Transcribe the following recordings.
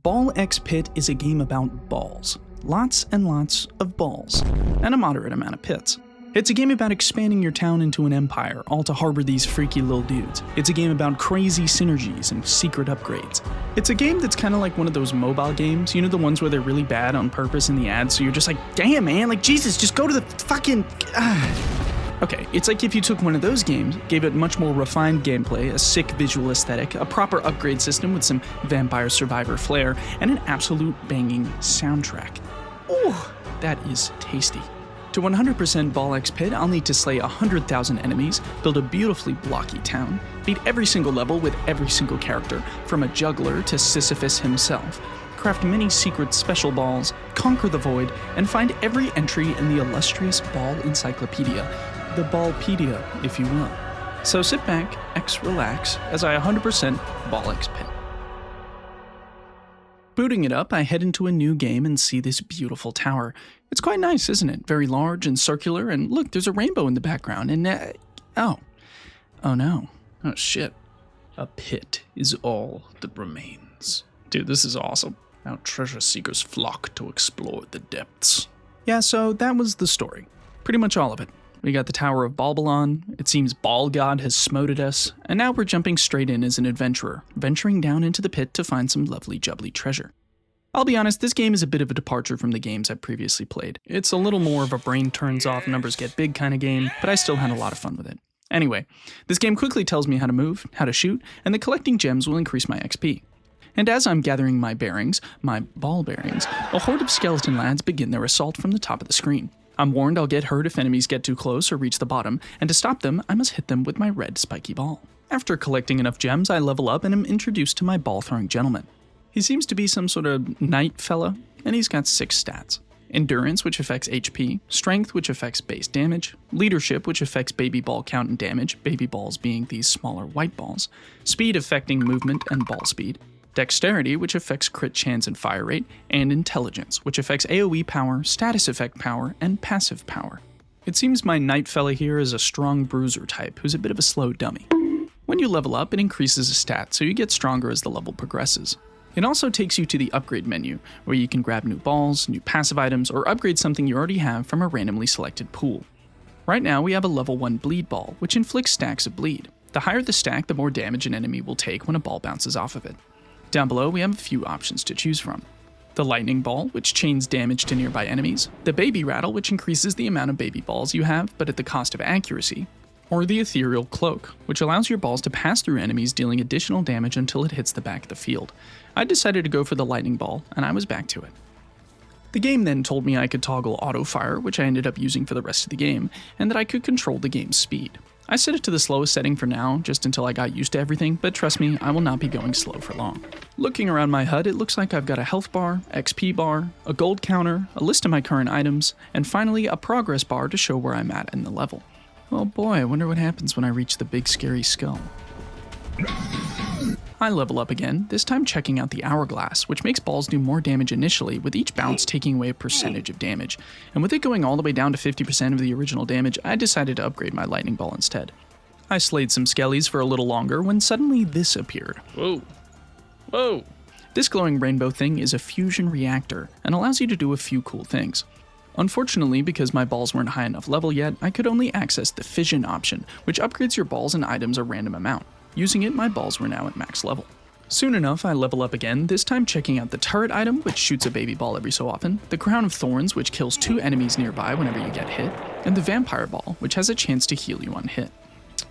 Ball X Pit is a game about balls. Lots and lots of balls, and a moderate amount of pits. It's a game about expanding your town into an empire, all to harbor these freaky little dudes. It's a game about crazy synergies and secret upgrades. It's a game that's kind of like one of those mobile games, you know, the ones where they're really bad on purpose in the ads, so you're just like, damn man, like Jesus, just go to the fucking... Okay, it's like if you took one of those games, gave it much more refined gameplay, a sick visual aesthetic, a proper upgrade system with some Vampire Survivor flair, and an absolute banging soundtrack. Ooh, that is tasty. To 100% Ball X Pit, I'll need to slay 100,000 enemies, build a beautifully blocky town, beat every single level with every single character, from a juggler to Sisyphus himself, craft many secret special balls, conquer the void, and find every entry in the illustrious Ball Encyclopedia, the Ballpedia, if you will. So sit back, relax, as I 100% Ball X Pit. Booting it up, I head into a new game and see this beautiful tower. It's quite nice, isn't it? Very large and circular, and look, there's a rainbow in the background, and oh no. Oh shit. A pit is all that remains. Dude, this is awesome. Now treasure seekers flock to explore the depths. Yeah, so that was the story. Pretty much all of it. We got the Tower of Balbalon, it seems Ball God has smoted us, and now we're jumping straight in as an adventurer, venturing down into the pit to find some lovely jubbly treasure. I'll be honest, this game is a bit of a departure from the games I've previously played. It's a little more of a brain turns off, numbers get big kind of game, but I still had a lot of fun with it. Anyway, this game quickly tells me how to move, how to shoot, and that collecting gems will increase my XP. And as I'm gathering my bearings, my ball bearings, a horde of skeleton lads begin their assault from the top of the screen. I'm warned I'll get hurt if enemies get too close or reach the bottom, and to stop them, I must hit them with my red spiky ball. After collecting enough gems, I level up and am introduced to my ball-throwing gentleman. He seems to be some sort of knight fella, and he's got 6 stats. Endurance, which affects HP, Strength, which affects base damage, Leadership, which affects baby ball count and damage, baby balls being these smaller white balls, Speed affecting movement and ball speed, Dexterity, which affects crit chance and fire rate, and Intelligence, which affects AoE power, status effect power, and passive power. It seems my knight fella here is a strong bruiser type who's a bit of a slow dummy. When you level up, it increases a stat, so you get stronger as the level progresses. It also takes you to the upgrade menu, where you can grab new balls, new passive items, or upgrade something you already have from a randomly selected pool. Right now we have a level 1 bleed ball, which inflicts stacks of bleed. The higher the stack, the more damage an enemy will take when a ball bounces off of it. Down below, we have a few options to choose from. The lightning ball, which chains damage to nearby enemies, the baby rattle, which increases the amount of baby balls you have, but at the cost of accuracy, or the ethereal cloak, which allows your balls to pass through enemies, dealing additional damage until it hits the back of the field. I decided to go for the lightning ball, and I was back to it. The game then told me I could toggle auto fire, which I ended up using for the rest of the game, and that I could control the game's speed. I set it to the slowest setting for now, just until I got used to everything, but trust me, I will not be going slow for long. Looking around my HUD, it looks like I've got a health bar, XP bar, a gold counter, a list of my current items, and finally a progress bar to show where I'm at in the level. Oh boy, I wonder what happens when I reach the big scary skull. I level up again, this time checking out the hourglass, which makes balls do more damage initially, with each bounce taking away a percentage of damage. And with it going all the way down to 50% of the original damage, I decided to upgrade my lightning ball instead. I slayed some skellies for a little longer when suddenly this appeared. Whoa. This glowing rainbow thing is a fusion reactor, and allows you to do a few cool things. Unfortunately, because my balls weren't high enough level yet, I could only access the fission option, which upgrades your balls and items a random amount. Using it, my balls were now at max level. Soon enough, I level up again, this time checking out the turret item, which shoots a baby ball every so often, the crown of thorns, which kills 2 enemies nearby whenever you get hit, and the vampire ball, which has a chance to heal you on hit.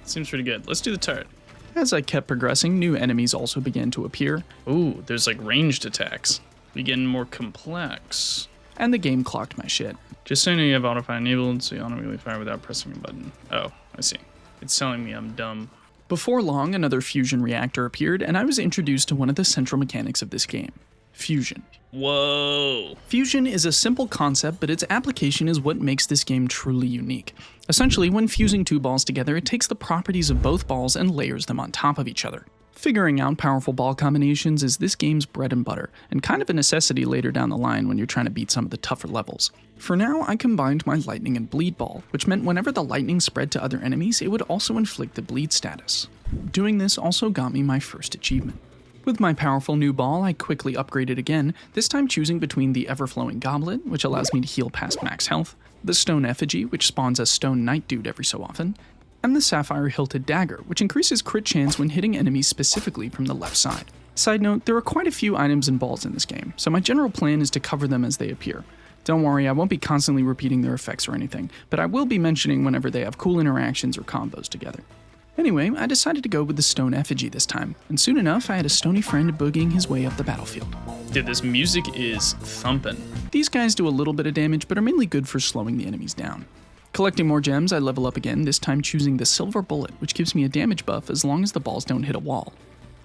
Seems pretty good. Let's do the turret. As I kept progressing, new enemies also began to appear. Ooh, there's like ranged attacks. We getting more complex. And the game clocked my shit. Just so you know, you have autofire enabled, so you automatically fire without pressing a button. Oh, I see. It's telling me I'm dumb. Before long, another fusion reactor appeared, and I was introduced to one of the central mechanics of this game. Fusion. Whoa! Fusion is a simple concept, but its application is what makes this game truly unique. Essentially, when fusing 2 balls together, it takes the properties of both balls and layers them on top of each other. Figuring out powerful ball combinations is this game's bread and butter, and kind of a necessity later down the line when you're trying to beat some of the tougher levels. For now, I combined my lightning and bleed ball, which meant whenever the lightning spread to other enemies, it would also inflict the bleed status. Doing this also got me my first achievement. With my powerful new ball, I quickly upgraded again, this time choosing between the ever-flowing goblet, which allows me to heal past max health, the stone effigy, which spawns a stone knight dude every so often, and the sapphire hilted dagger, which increases crit chance when hitting enemies specifically from the left side. Side note, there are quite a few items and balls in this game, so my general plan is to cover them as they appear. Don't worry, I won't be constantly repeating their effects or anything, but I will be mentioning whenever they have cool interactions or combos together. Anyway, I decided to go with the stone effigy this time, and soon enough I had a stony friend boogieing his way up the battlefield. Dude, this music is thumping. These guys do a little bit of damage, but are mainly good for slowing the enemies down. Collecting more gems, I level up again, this time choosing the silver bullet, which gives me a damage buff as long as the balls don't hit a wall.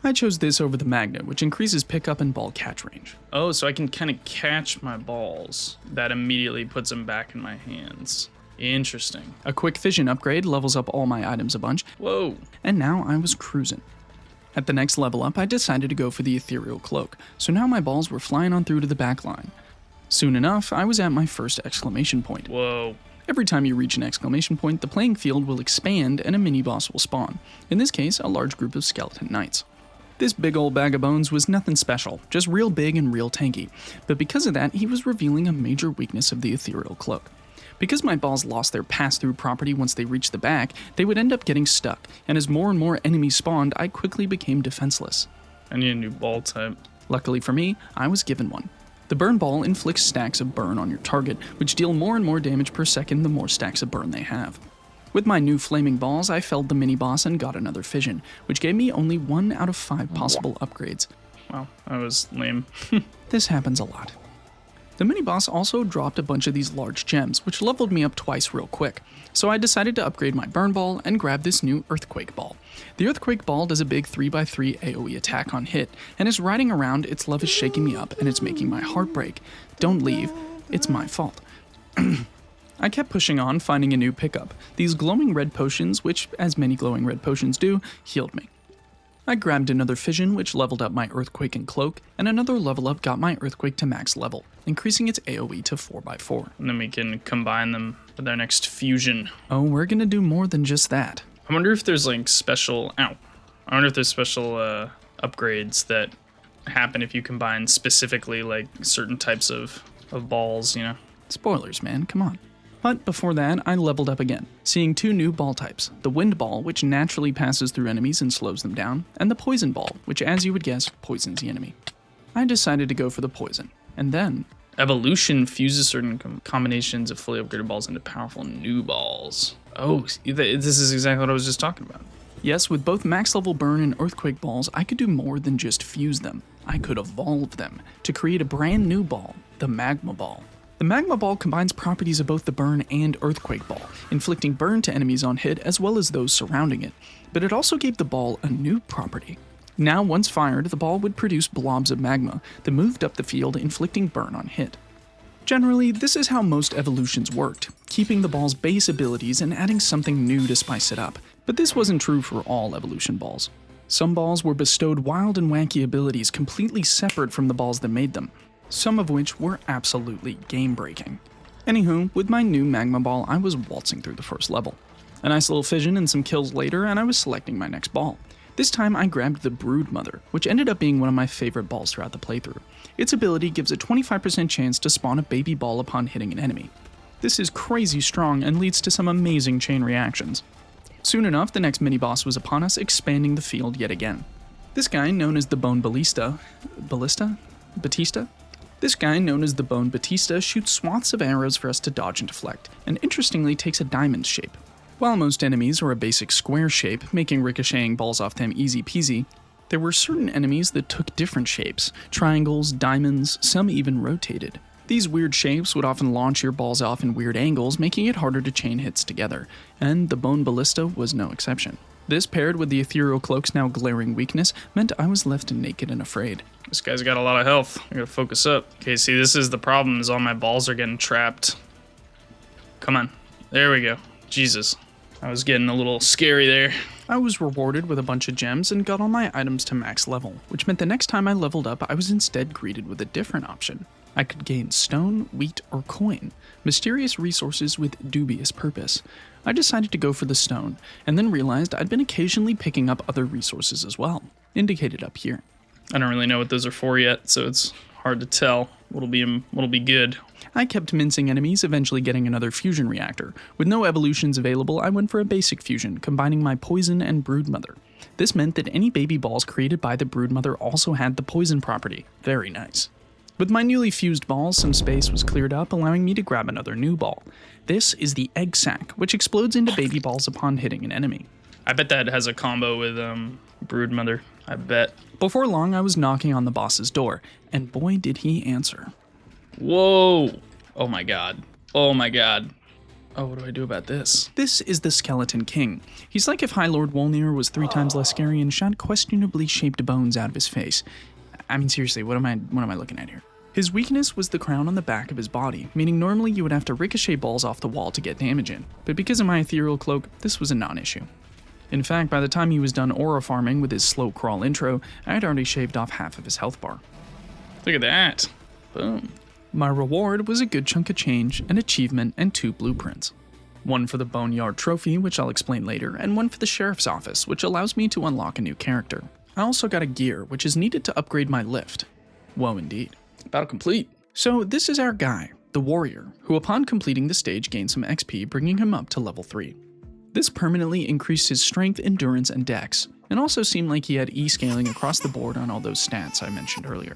I chose this over the magnet, which increases pickup and ball catch range. Oh, so I can kind of catch my balls. That immediately puts them back in my hands. Interesting. A quick fission upgrade levels up all my items a bunch. Whoa. And now I was cruising. At the next level up, I decided to go for the ethereal cloak, so now my balls were flying on through to the back line. Soon enough, I was at my first exclamation point. Whoa. Every time you reach an exclamation point, the playing field will expand and a mini-boss will spawn. In this case, a large group of skeleton knights. This big old bag of bones was nothing special, just real big and real tanky, but because of that, he was revealing a major weakness of the ethereal cloak. Because my balls lost their pass-through property once they reached the back, they would end up getting stuck, and as more and more enemies spawned, I quickly became defenseless. I need a new ball type. Luckily for me, I was given one. The burn ball inflicts stacks of burn on your target, which deal more and more damage per second the more stacks of burn they have. With my new flaming balls, I felled the mini-boss and got another fission, which gave me only 1 out of 5 possible upgrades. Wow, that was lame. This happens a lot. The mini-boss also dropped a bunch of these large gems, which leveled me up twice real quick, so I decided to upgrade my burn ball and grab this new earthquake ball. The earthquake ball does a big 3x3 AoE attack on hit, and as riding around, its love is shaking me up and it's making my heart break. Don't leave, it's my fault. I kept pushing on, finding a new pickup. These glowing red potions, which, as many glowing red potions do, healed me. I grabbed another fission, which leveled up my earthquake and cloak, and another level up got my earthquake to max level, increasing its AoE to 4x4. And then we can combine them with our next fusion. Oh, we're gonna do more than just that. I wonder if there's like special, I wonder if there's special upgrades that happen if you combine specifically like certain types of balls, you know? Spoilers, man, come on. But before that, I leveled up again, seeing 2 new ball types, the wind ball, which naturally passes through enemies and slows them down, and the poison ball, which, as you would guess, poisons the enemy. I decided to go for the poison, and then... Evolution fuses certain combinations of fully upgraded balls into powerful new balls. Oh, this is exactly what I was just talking about. Yes, with both max level burn and earthquake balls, I could do more than just fuse them. I could evolve them to create a brand new ball, the magma ball. The magma ball combines properties of both the burn and earthquake ball, inflicting burn to enemies on hit as well as those surrounding it, but it also gave the ball a new property. Now, once fired, the ball would produce blobs of magma that moved up the field, inflicting burn on hit. Generally, this is how most evolutions worked, keeping the ball's base abilities and adding something new to spice it up, but this wasn't true for all evolution balls. Some balls were bestowed wild and wacky abilities completely separate from the balls that made them, some of which were absolutely game-breaking. Anywho, with my new magma ball, I was waltzing through the first level. A nice little fission and some kills later, and I was selecting my next ball. This time I grabbed the Brood Mother, which ended up being one of my favorite balls throughout the playthrough. Its ability gives a 25% chance to spawn a baby ball upon hitting an enemy. This is crazy strong and leads to some amazing chain reactions. Soon enough, the next mini-boss was upon us, expanding the field yet again. This guy, known as the Bone Batista? This guy, known as the Bone Batista, shoots swaths of arrows for us to dodge and deflect, and interestingly takes a diamond shape. While most enemies are a basic square shape, making ricocheting balls off them easy peasy, there were certain enemies that took different shapes, triangles, diamonds, some even rotated. These weird shapes would often launch your balls off in weird angles, making it harder to chain hits together, and the Bone Ballista was no exception. This, paired with the ethereal cloak's now glaring weakness, meant I was left naked and afraid. This guy's got a lot of health. I gotta focus up. Okay, see, this is the problem, is all my balls are getting trapped. Come on. There we go. Jesus. I was getting a little scary there. I was rewarded with a bunch of gems and got all my items to max level, which meant the next time I leveled up, I was instead greeted with a different option. I could gain stone, wheat, or coin, mysterious resources with dubious purpose. I decided to go for the stone, and then realized I'd been occasionally picking up other resources as well, indicated up here. I don't really know what those are for yet, so it's hard to tell what'll be good. I kept mincing enemies, eventually getting another fusion reactor. With no evolutions available, I went for a basic fusion, combining my poison and broodmother. This meant that any baby balls created by the broodmother also had the poison property. Very nice. With my newly fused balls, some space was cleared up, allowing me to grab another new ball. This is the egg sac, which explodes into baby balls upon hitting an enemy. I bet that has a combo with broodmother. I bet. Before long, I was knocking on the boss's door, and boy did he answer. Whoa! Oh my god. Oh my god. Oh, what do I do about this? This is the Skeleton King. He's like if High Lord Wolnir was 3 times less scary and shot questionably shaped bones out of his face. I mean, seriously, what am I looking at here? His weakness was the crown on the back of his body, meaning normally you would have to ricochet balls off the wall to get damage in, but because of my ethereal cloak, this was a non-issue. In fact, by the time he was done aura farming with his slow crawl intro, I had already shaved off half of his health bar. Look at that. Boom. My reward was a good chunk of change, an achievement, and 2 blueprints. One for the Boneyard Trophy, which I'll explain later, and one for the Sheriff's Office, which allows me to unlock a new character. I also got a gear, which is needed to upgrade my lift. Whoa, indeed. Battle complete. So this is our guy, the Warrior, who upon completing the stage gained some XP, bringing him up to level 3. This permanently increased his strength, endurance, and dex, and also seemed like he had E-scaling across the board on all those stats I mentioned earlier.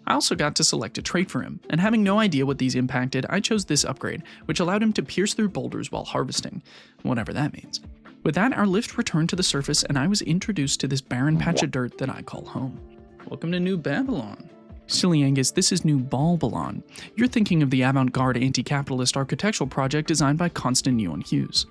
I also got to select a trait for him, and having no idea what these impacted, I chose this upgrade, which allowed him to pierce through boulders while harvesting, whatever that means. With that, our lift returned to the surface, and I was introduced to this barren patch of dirt that I call home. Welcome to New Babylon. Silly Angus, this is New Balbalon. You're thinking of the avant-garde anti-capitalist architectural project designed by Constant Yuan Hughes.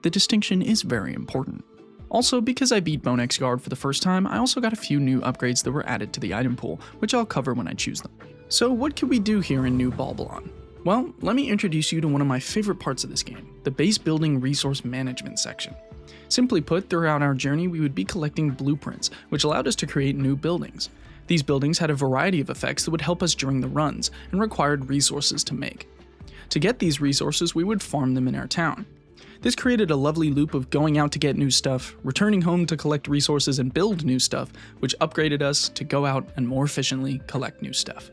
The distinction is very important. Also, because I beat Bone X Guard for the first time, I also got a few new upgrades that were added to the item pool, which I'll cover when I choose them. So what can we do here in New Balbalon? Well, let me introduce you to one of my favorite parts of this game, the base building resource management section. Simply put, throughout our journey we would be collecting blueprints, which allowed us to create new buildings. These buildings had a variety of effects that would help us during the runs, and required resources to make. To get these resources, we would farm them in our town. This created a lovely loop of going out to get new stuff, returning home to collect resources and build new stuff, which upgraded us to go out and more efficiently collect new stuff.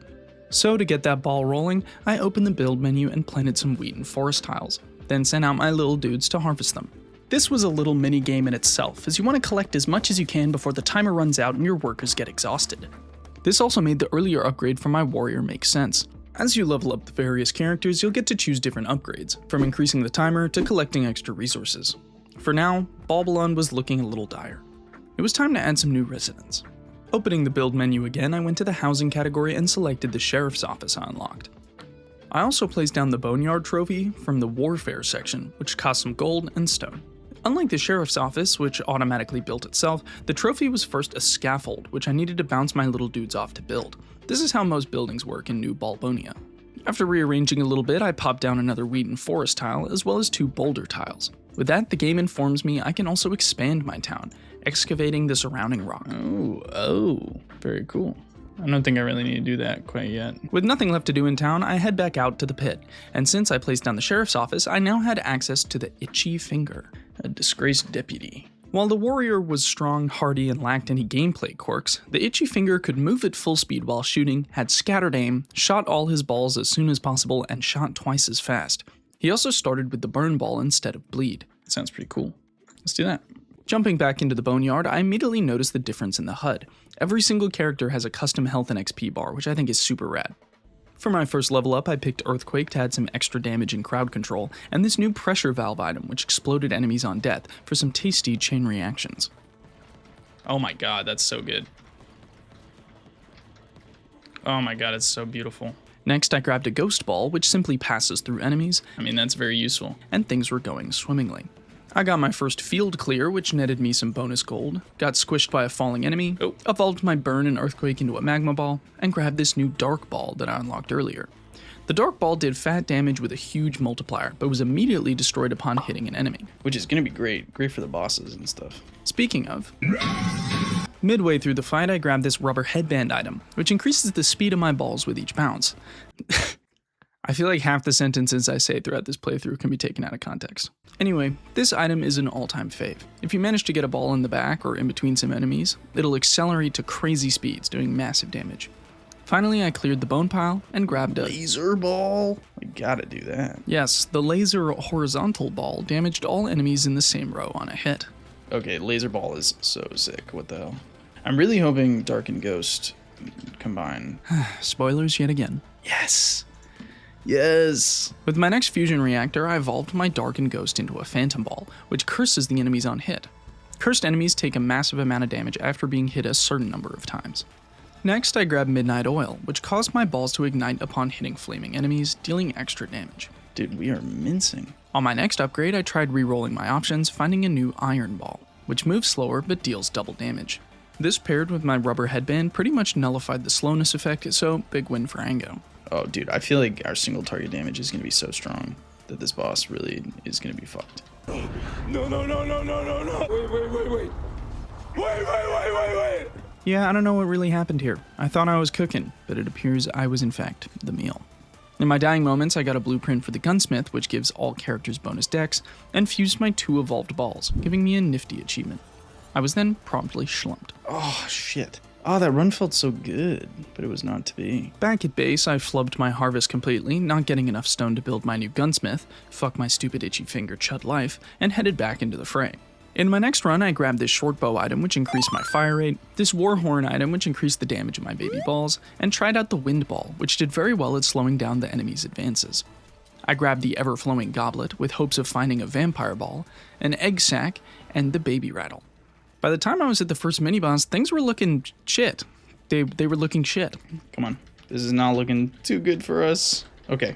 So to get that ball rolling, I opened the build menu and planted some wheat and forest tiles, then sent out my little dudes to harvest them. This was a little mini game in itself, as you want to collect as much as you can before the timer runs out and your workers get exhausted. This also made the earlier upgrade for my warrior make sense. As you level up the various characters, you'll get to choose different upgrades, from increasing the timer to collecting extra resources. For now, Balbalon was looking a little dire. It was time to add some new residents. Opening the build menu again, I went to the housing category and selected the Sheriff's Office I unlocked. I also placed down the Boneyard Trophy from the Warfare section, which cost some gold and stone. Unlike the Sheriff's Office, which automatically built itself, the trophy was first a scaffold, which I needed to bounce my little dudes off to build. This is how most buildings work in New Balbonia. After rearranging a little bit, I popped down another wheat and forest tile, as well as 2 boulder tiles. With that, the game informs me I can also expand my town, excavating the surrounding rock. Oh, very cool. I don't think I really need to do that quite yet. With nothing left to do in town, I head back out to the pit, and since I placed down the Sheriff's Office, I now had access to the Itchy Finger, a disgraced deputy. While the warrior was strong, hardy, and lacked any gameplay quirks, the Itchy Finger could move at full speed while shooting, had scattered aim, shot all his balls as soon as possible, and shot twice as fast. He also started with the burn ball instead of bleed. That sounds pretty cool. Let's do that. Jumping back into the Boneyard, I immediately noticed the difference in the HUD. Every single character has a custom health and XP bar, which I think is super rad. For my first level up, I picked Earthquake to add some extra damage and crowd control, and this new pressure valve item which exploded enemies on death for some tasty chain reactions. Oh my god, that's so good. Oh my god, it's so beautiful. Next, I grabbed a Ghost Ball, which simply passes through enemies. I mean, that's very useful. And things were going swimmingly. I got my first field clear, which netted me some bonus gold, got squished by a falling enemy, evolved my burn and earthquake into a magma ball, and grabbed this new dark ball that I unlocked earlier. The dark ball did fat damage with a huge multiplier, but was immediately destroyed upon hitting an enemy. Which is gonna be great for the bosses and stuff. Speaking of, midway through the fight I grabbed this rubber headband item, which increases the speed of my balls with each bounce. I feel like half the sentences I say throughout this playthrough can be taken out of context. Anyway, this item is an all-time fave. If you manage to get a ball in the back or in between some enemies, it'll accelerate to crazy speeds, doing massive damage. Finally, I cleared the bone pile and grabbed a laser ball. We gotta do that. Yes, the laser horizontal ball damaged all enemies in the same row on a hit. Okay, laser ball is so sick. What the hell? I'm really hoping Dark and Ghost combine. Spoilers yet again. Yes. Yes. With my next fusion reactor, I evolved my Dark and Ghost into a phantom ball, which curses the enemies on hit. Cursed enemies take a massive amount of damage after being hit a certain number of times. Next, I grabbed Midnight Oil, which caused my balls to ignite upon hitting flaming enemies, dealing extra damage. Dude, we are mincing. On my next upgrade, I tried re-rolling my options, finding a new Iron Ball, which moves slower but deals double damage. This paired with my rubber headband pretty much nullified the slowness effect, so big win for Ango. Oh, dude, I feel like our single target damage is going to be so strong that this boss really is going to be fucked. No. Wait. Yeah, I don't know what really happened here. I thought I was cooking, but it appears I was in fact the meal. In my dying moments, I got a blueprint for the gunsmith, which gives all characters bonus dex, and fused my 2 evolved balls, giving me a nifty achievement. I was then promptly schlumped. Oh, shit. Oh, that run felt so good, but it was not to be. Back at base, I flubbed my harvest completely, not getting enough stone to build my new gunsmith, fuck my stupid itchy finger chud life, and headed back into the fray. In my next run, I grabbed this short bow item, which increased my fire rate, this war horn item, which increased the damage of my baby balls, and tried out the wind ball, which did very well at slowing down the enemy's advances. I grabbed the ever-flowing goblet, with hopes of finding a vampire ball, an egg sac, and the baby rattle. By the time I was at the first mini-boss, things were looking shit. They were looking shit. Come on. This is not looking too good for us. Okay.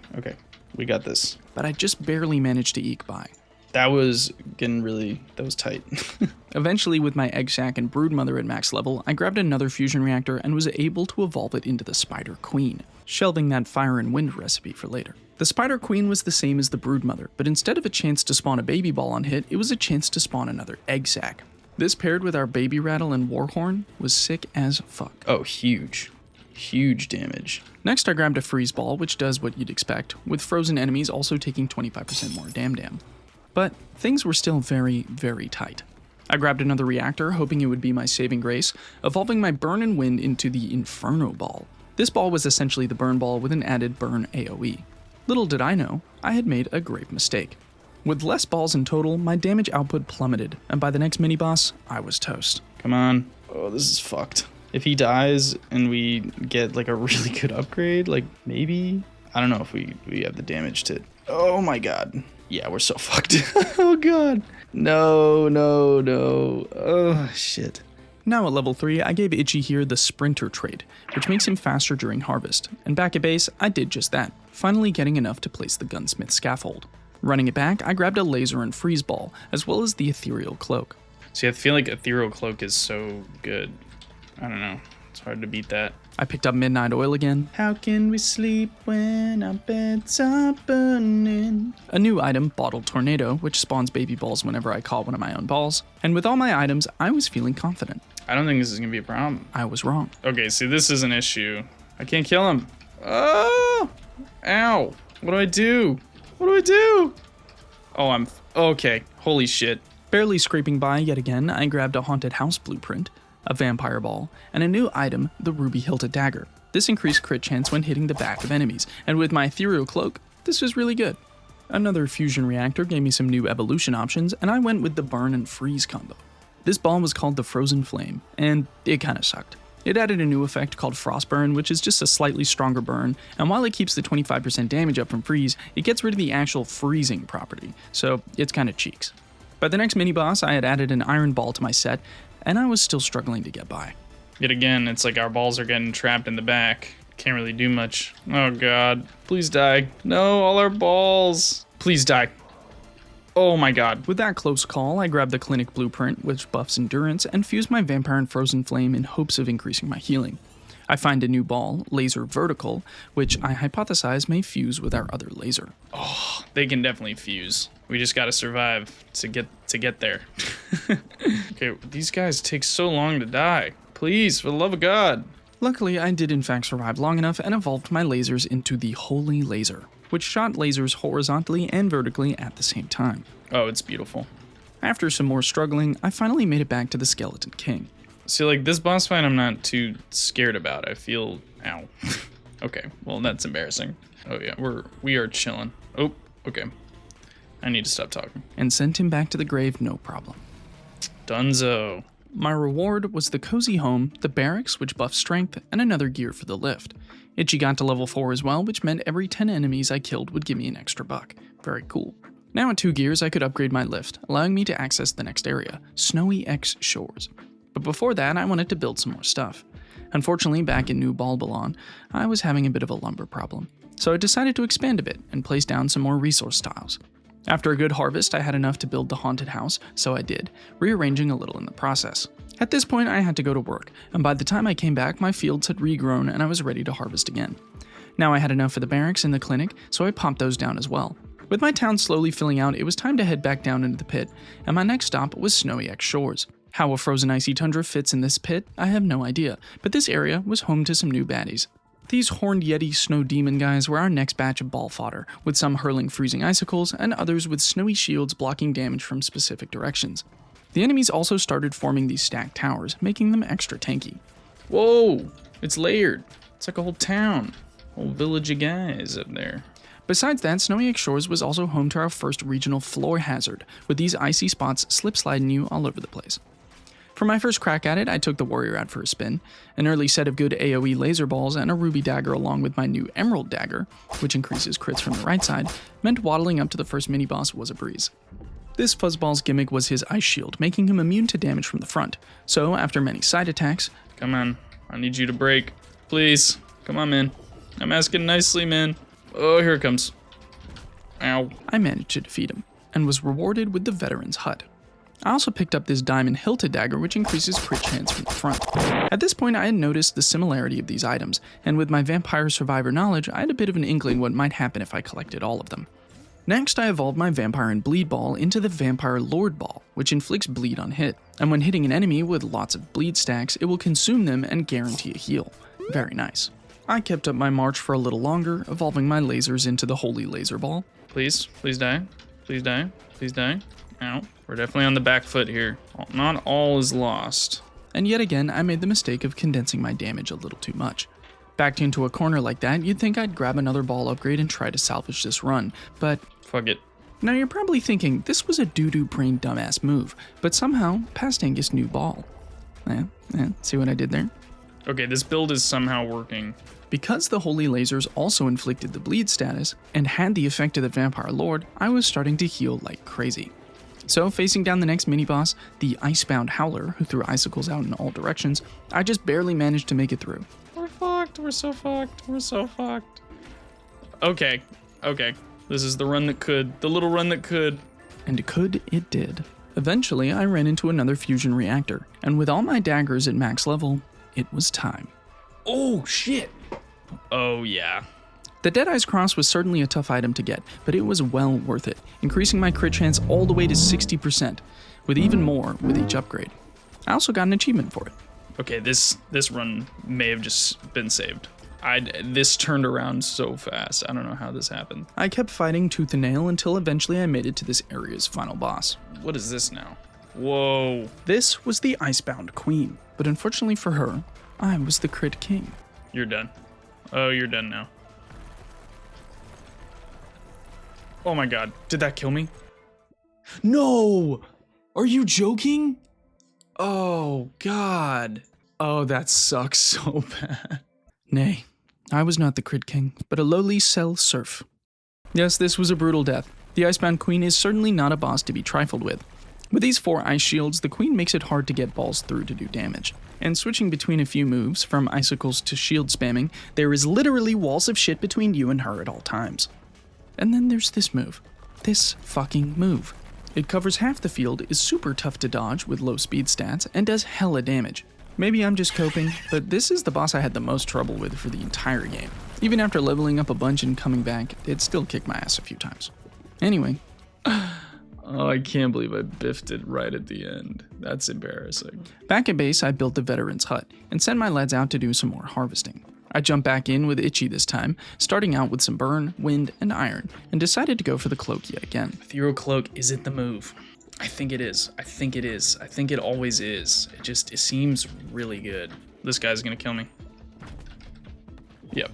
We got this. But I just barely managed to eke by. That was tight. Eventually, with my egg sac and broodmother at max level, I grabbed another fusion reactor and was able to evolve it into the Spider Queen, shelving that fire and wind recipe for later. The Spider Queen was the same as the broodmother, but instead of a chance to spawn a baby ball on hit, it was a chance to spawn another egg sac. This paired with our baby rattle and warhorn was sick as fuck. Oh, huge. Huge damage. Next, I grabbed a freeze ball, which does what you'd expect, with frozen enemies also taking 25% more dam. But things were still very, very tight. I grabbed another reactor, hoping it would be my saving grace, evolving my burn and wind into the Inferno Ball. This ball was essentially the burn ball with an added burn AoE. Little did I know, I had made a grave mistake. With less balls in total, my damage output plummeted, and by the next mini-boss, I was toast. Come on. Oh, this is fucked. If he dies and we get like a really good upgrade, like maybe? I don't know if we have the damage to... Oh my god. Yeah, we're so fucked. Oh god. No. Oh, shit. Now at level 3, I gave Itchy here the Sprinter trait, which makes him faster during harvest, and back at base, I did just that, finally getting enough to place the gunsmith scaffold. Running it back, I grabbed a laser and freeze ball, as well as the ethereal cloak. See, I feel like ethereal cloak is so good. I don't know. It's hard to beat that. I picked up Midnight Oil again. How can we sleep when our beds are burning? A new item, Bottled Tornado, which spawns baby balls whenever I caught one of my own balls. And with all my items, I was feeling confident. I don't think this is going to be a problem. I was wrong. Okay, see, this is an issue. I can't kill him. Oh! Ow! What do I do? Oh, I'm... Okay. Holy shit. Barely scraping by yet again, I grabbed a Haunted House blueprint, a vampire ball, and a new item, the Ruby Hilted Dagger. This increased crit chance when hitting the back of enemies, and with my ethereal cloak, this was really good. Another fusion reactor gave me some new evolution options, and I went with the burn and freeze combo. This ball was called the Frozen Flame, and it kinda sucked. It added a new effect called Frostburn, which is just a slightly stronger burn, and while it keeps the 25% damage up from freeze, it gets rid of the actual freezing property, so it's kinda cheeks. By the next mini-boss, I had added an iron ball to my set, and I was still struggling to get by. Yet again, it's like our balls are getting trapped in the back. Can't really do much. Oh god. Please die. No, all our balls. Please die. Oh my god. With that close call, I grabbed the Clinic Blueprint, which buffs endurance, and fused my Vampire and Frozen Flame in hopes of increasing my healing. I find a new ball, Laser Vertical, which I hypothesize may fuse with our other laser. Oh, they can definitely fuse. We just gotta survive to get there. Okay, these guys take so long to die. Please, for the love of God. Luckily, I did in fact survive long enough and evolved my lasers into the Holy Laser, which shot lasers horizontally and vertically at the same time. Oh, it's beautiful. After some more struggling, I finally made it back to the Skeleton King. See, like, this boss fight I'm not too scared about. I feel... Ow. Okay, well, that's embarrassing. Oh, yeah, we are chilling. Oh, okay. I need to stop talking. And sent him back to the grave, no problem. Dunzo. My reward was the cozy home, the barracks, which buffed strength, and another gear for the lift. Itchy got to level 4 as well, which meant every 10 enemies I killed would give me an extra buck. Very cool. Now at 2 gears, I could upgrade my lift, allowing me to access the next area, Snowy X Shores. But before that, I wanted to build some more stuff. Unfortunately, back in New Balbalon, I was having a bit of a lumber problem. So I decided to expand a bit and place down some more resource tiles. After a good harvest, I had enough to build the haunted house, so I did, rearranging a little in the process. At this point, I had to go to work, and by the time I came back, my fields had regrown and I was ready to harvest again. Now I had enough for the barracks and the clinic, so I popped those down as well. With my town slowly filling out, it was time to head back down into the pit, and my next stop was Snowy X Shores. How a frozen icy tundra fits in this pit, I have no idea, but this area was home to some new baddies. These horned yeti snow demon guys were our next batch of ball fodder, with some hurling freezing icicles and others with snowy shields blocking damage from specific directions. The enemies also started forming these stacked towers, making them extra tanky. Whoa! It's layered. It's like a whole town. Whole village of guys up there. Besides that, Snowy X Shores was also home to our first regional floor hazard, with these icy spots slip-sliding you all over the place. For my first crack at it, I took the warrior out for a spin. An early set of good AoE laser balls and a ruby dagger along with my new emerald dagger, which increases crits from the right side, meant waddling up to the first mini-boss was a breeze. This fuzzball's gimmick was his ice shield, making him immune to damage from the front. So, after many side attacks... Come on, I need you to break. Please, come on, man. I'm asking nicely, man. Oh, here it comes. Ow. I managed to defeat him, and was rewarded with the veteran's hut. I also picked up this diamond hilted dagger, which increases crit chance from the front. At this point, I had noticed the similarity of these items, and with my vampire survivor knowledge, I had a bit of an inkling what might happen if I collected all of them. Next, I evolved my vampire and bleed ball into the vampire lord ball, which inflicts bleed on hit, and when hitting an enemy with lots of bleed stacks, it will consume them and guarantee a heal. Very nice. I kept up my march for a little longer, evolving my lasers into the holy laser ball. Please die. Please die. Please die. Ow. We're definitely on the back foot here. Not all is lost. And yet again, I made the mistake of condensing my damage a little too much. Backed into a corner like that, you'd think I'd grab another ball upgrade and try to salvage this run, but... Fuck it. Now you're probably thinking, this was a doo-doo brain dumbass move, but somehow, past Angus knew ball. See what I did there? Okay, this build is somehow working. Because the holy lasers also inflicted the bleed status, and had the effect of the vampire lord, I was starting to heal like crazy. So, facing down the next mini-boss, the Icebound Howler, who threw icicles out in all directions, I just barely managed to make it through. We're fucked, we're so fucked, we're so fucked. Okay. This is the run that could, the little run that could. And it did. Eventually, I ran into another fusion reactor, and with all my daggers at max level, it was time. Oh, shit. Oh, yeah. The Deadeye's Cross was certainly a tough item to get, but it was well worth it, increasing my crit chance all the way to 60%, with even more with each upgrade. I also got an achievement for it. Okay, this run may have just been saved. This turned around so fast. I don't know how this happened. I kept fighting tooth and nail until eventually I made it to this area's final boss. What is this now? Whoa. This was the Icebound Queen, but unfortunately for her, I was the crit king. You're done. Oh, you're done now. Oh my god, did that kill me? No! Are you joking? Oh god. Oh, that sucks so bad. Nay, I was not the crit king, but a lowly cell serf. Yes, this was a brutal death. The Icebound Queen is certainly not a boss to be trifled with. With these 4 ice shields, the queen makes it hard to get balls through to do damage. And switching between a few moves, from icicles to shield spamming, there is literally walls of shit between you and her at all times. And then there's this move. This fucking move. It covers half the field, is super tough to dodge with low speed stats, and does hella damage. Maybe I'm just coping, but this is the boss I had the most trouble with for the entire game. Even after leveling up a bunch and coming back, it still kicked my ass a few times. Anyway. Oh, I can't believe I biffed it right at the end. That's embarrassing. Back at base, I built the veteran's hut and sent my lads out to do some more harvesting. I jumped back in with Itchy this time, starting out with some burn, wind, and iron, and decided to go for the cloak yet again. Ethereal cloak, is it the move? I think it is. I think it is. I think it always is. It seems really good. This guy's gonna kill me. Yep.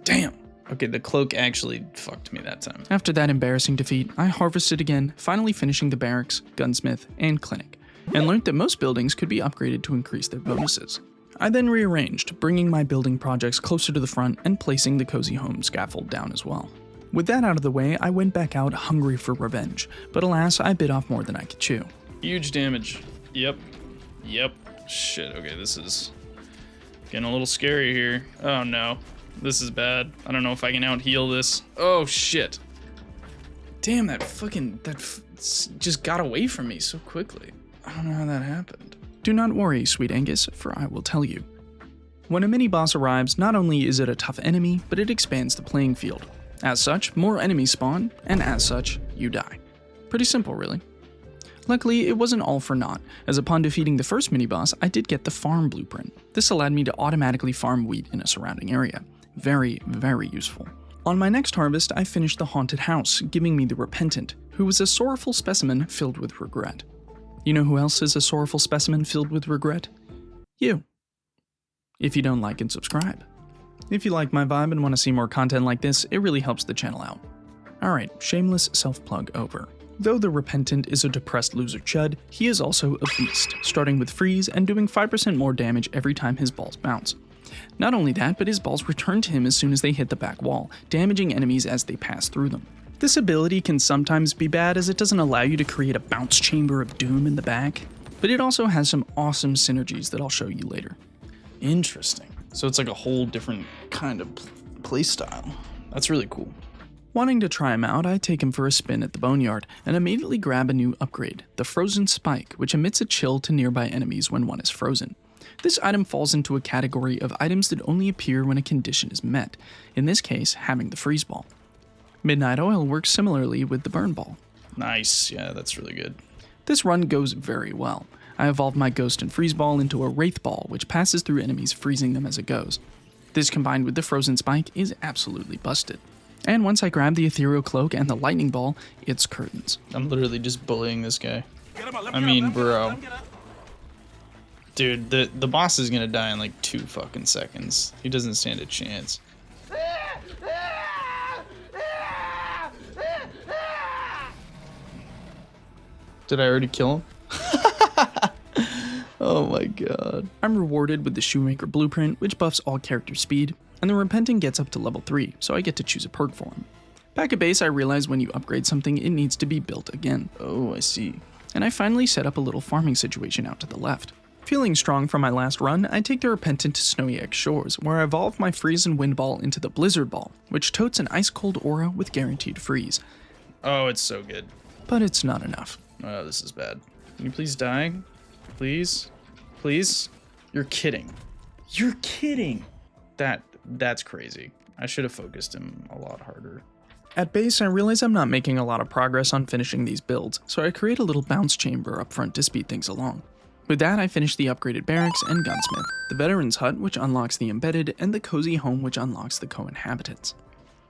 Damn. Okay, the cloak actually fucked me that time. After that embarrassing defeat, I harvested again, finally finishing the barracks, gunsmith, and clinic, and learned that most buildings could be upgraded to increase their bonuses. I then rearranged, bringing my building projects closer to the front and placing the cozy home scaffold down as well. With that out of the way, I went back out hungry for revenge, but alas, I bit off more than I could chew. Huge damage. Yep. Shit, okay, this is getting a little scary here. Oh no. This is bad. I don't know if I can out-heal this. Oh, shit. Damn, that just got away from me so quickly. I don't know how that happened. Do not worry, sweet Angus, for I will tell you. When a mini-boss arrives, not only is it a tough enemy, but it expands the playing field. As such, more enemies spawn, and as such, you die. Pretty simple, really. Luckily, it wasn't all for naught, as upon defeating the first mini-boss, I did get the farm blueprint. This allowed me to automatically farm wheat in a surrounding area. Very, very useful. On my next harvest, I finished the haunted house, giving me the Repentant, who was a sorrowful specimen filled with regret. You know who else is a sorrowful specimen filled with regret? You. If you don't like and subscribe. If you like my vibe and want to see more content like this, it really helps the channel out. Alright, shameless self-plug over. Though the Repentant is a depressed loser chud, he is also a beast, starting with freeze and doing 5% more damage every time his balls bounce. Not only that, but his balls return to him as soon as they hit the back wall, damaging enemies as they pass through them. This ability can sometimes be bad as it doesn't allow you to create a bounce chamber of doom in the back, but it also has some awesome synergies that I'll show you later. Interesting. So it's like a whole different kind of playstyle. That's really cool. Wanting to try him out, I take him for a spin at the boneyard and immediately grab a new upgrade, the Frozen Spike, which emits a chill to nearby enemies when one is frozen. This item falls into a category of items that only appear when a condition is met, in this case, having the freeze ball. Midnight Oil works similarly with the burn ball. Nice, yeah, that's really good. This run goes very well. I evolved my Ghost and Freeze Ball into a Wraith Ball, which passes through enemies, freezing them as it goes. This combined with the Frozen Spike is absolutely busted. And once I grab the Ethereal Cloak and the Lightning Ball, it's curtains. I'm literally just bullying this guy. I mean, bro. Dude, the boss is gonna die in like 2 fucking seconds. He doesn't stand a chance. Did I already kill him? Oh my god. I'm rewarded with the Shoemaker Blueprint, which buffs all character speed, and the Repentant gets up to level 3, so I get to choose a perk for him. Back at base, I realize when you upgrade something, it needs to be built again. Oh, I see. And I finally set up a little farming situation out to the left. Feeling strong from my last run, I take the Repentant to Snowy X Shores, where I evolve my Freeze and Wind Ball into the Blizzard Ball, which totes an ice-cold aura with guaranteed freeze. Oh, it's so good. But it's not enough. Oh, this is bad. Can you please die? Please? Please? You're kidding. You're kidding! That's crazy. I should have focused him a lot harder. At base, I realize I'm not making a lot of progress on finishing these builds, so I create a little bounce chamber up front to speed things along. With that, I finish the upgraded barracks and gunsmith, the veteran's hut, which unlocks the embedded, and the cozy home, which unlocks the co-inhabitants.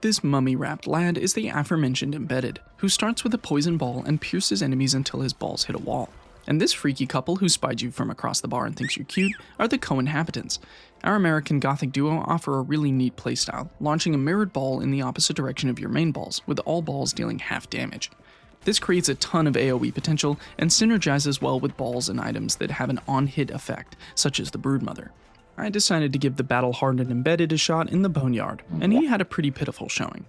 This mummy-wrapped lad is the aforementioned embedded, who starts with a poison ball and pierces enemies until his balls hit a wall. And this freaky couple who spied you from across the bar and thinks you're cute are the co-inhabitants. Our American Gothic duo offer a really neat playstyle, launching a mirrored ball in the opposite direction of your main balls, with all balls dealing half damage. This creates a ton of AoE potential and synergizes well with balls and items that have an on-hit effect, such as the Broodmother. I decided to give the battle-hardened embedded a shot in the boneyard, and he had a pretty pitiful showing.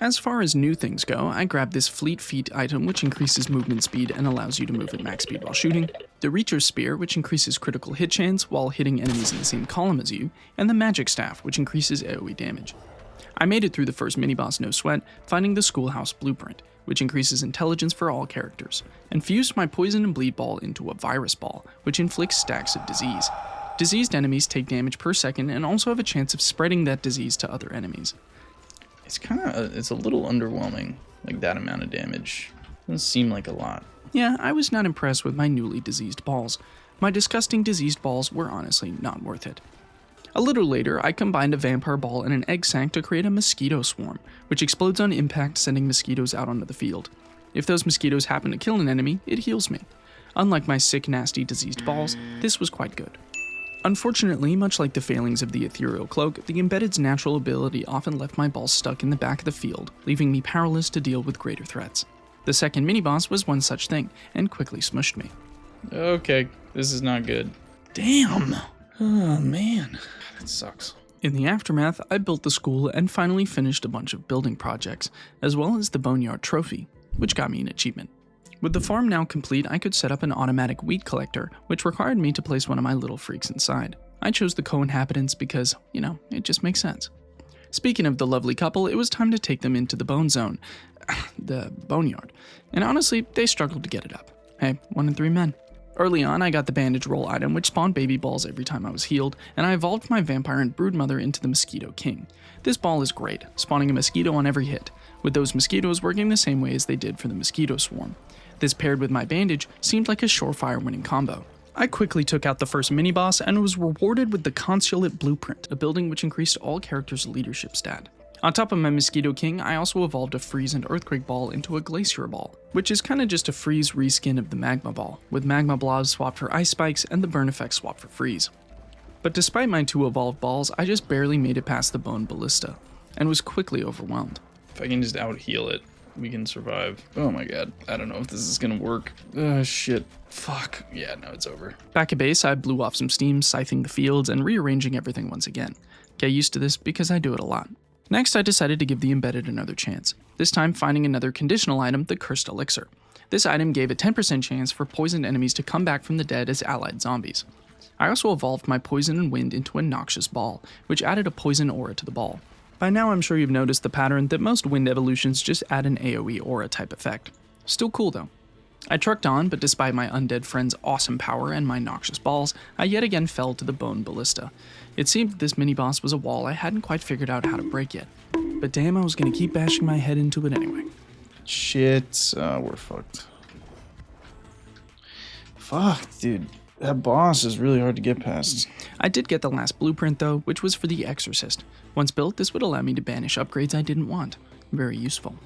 As far as new things go, I grabbed this Fleet Feet item, which increases movement speed and allows you to move at max speed while shooting, the Reacher's Spear, which increases critical hit chance while hitting enemies in the same column as you, and the Magic Staff, which increases AoE damage. I made it through the first mini-boss no sweat, finding the Schoolhouse Blueprint, which increases intelligence for all characters, and fused my Poison and Bleed Ball into a Virus Ball, which inflicts stacks of disease. Diseased enemies take damage per second and also have a chance of spreading that disease to other enemies. It's a little underwhelming, like that amount of damage. Doesn't seem like a lot. Yeah, I was not impressed with my newly diseased balls. My disgusting diseased balls were honestly not worth it. A little later, I combined a vampire ball and an egg sac to create a mosquito swarm, which explodes on impact, sending mosquitoes out onto the field. If those mosquitoes happen to kill an enemy, it heals me. Unlike my sick, nasty, diseased balls, this was quite good. Unfortunately, much like the failings of the ethereal cloak, the embedded's natural ability often left my balls stuck in the back of the field, leaving me powerless to deal with greater threats. The second mini-boss was one such thing, and quickly smushed me. Okay, this is not good. Damn! Oh man, that sucks. In the aftermath, I built the school and finally finished a bunch of building projects, as well as the Boneyard Trophy, which got me an achievement. With the farm now complete, I could set up an automatic wheat collector, which required me to place one of my little freaks inside. I chose the co-inhabitants because, it just makes sense. Speaking of the lovely couple, it was time to take them into the bone zone, the boneyard, and honestly, they struggled to get it up. Hey, 1 in 3 men. Early on, I got the bandage roll item, which spawned baby balls every time I was healed, and I evolved my vampire and broodmother into the Mosquito King. This ball is great, spawning a mosquito on every hit, with those mosquitoes working the same way as they did for the mosquito swarm. This paired with my bandage seemed like a surefire winning combo. I quickly took out the first mini-boss and was rewarded with the Consulate Blueprint, a building which increased all characters' leadership stat. On top of my Mosquito King, I also evolved a Freeze and Earthquake Ball into a Glacier Ball, which is kinda just a Freeze reskin of the Magma Ball, with Magma Blobs swapped for Ice Spikes and the Burn Effect swapped for Freeze. But despite my 2 evolved balls, I just barely made it past the Bone Ballista, and was quickly overwhelmed. If I can just out-heal it, we can survive. Oh my god, I don't know if this is gonna work. Oh shit. Fuck. Yeah, no, it's over. Back at base, I blew off some steam, scything the fields and rearranging everything once again. Get used to this because I do it a lot. Next, I decided to give the embedded another chance, this time finding another conditional item, the Cursed Elixir. This item gave a 10% chance for poisoned enemies to come back from the dead as allied zombies. I also evolved my Poison and Wind into a Noxious Ball, which added a poison aura to the ball. By now I'm sure you've noticed the pattern that most wind evolutions just add an AoE aura type effect. Still cool though. I trucked on, but despite my undead friend's awesome power and my noxious balls, I yet again fell to the Bone Ballista. It seemed this mini-boss was a wall I hadn't quite figured out how to break yet. But damn, I was gonna keep bashing my head into it anyway. Shit, we're fucked. Fuck, dude. That boss is really hard to get past. I did get the last blueprint though, which was for the Exorcist. Once built, this would allow me to banish upgrades I didn't want. Very useful.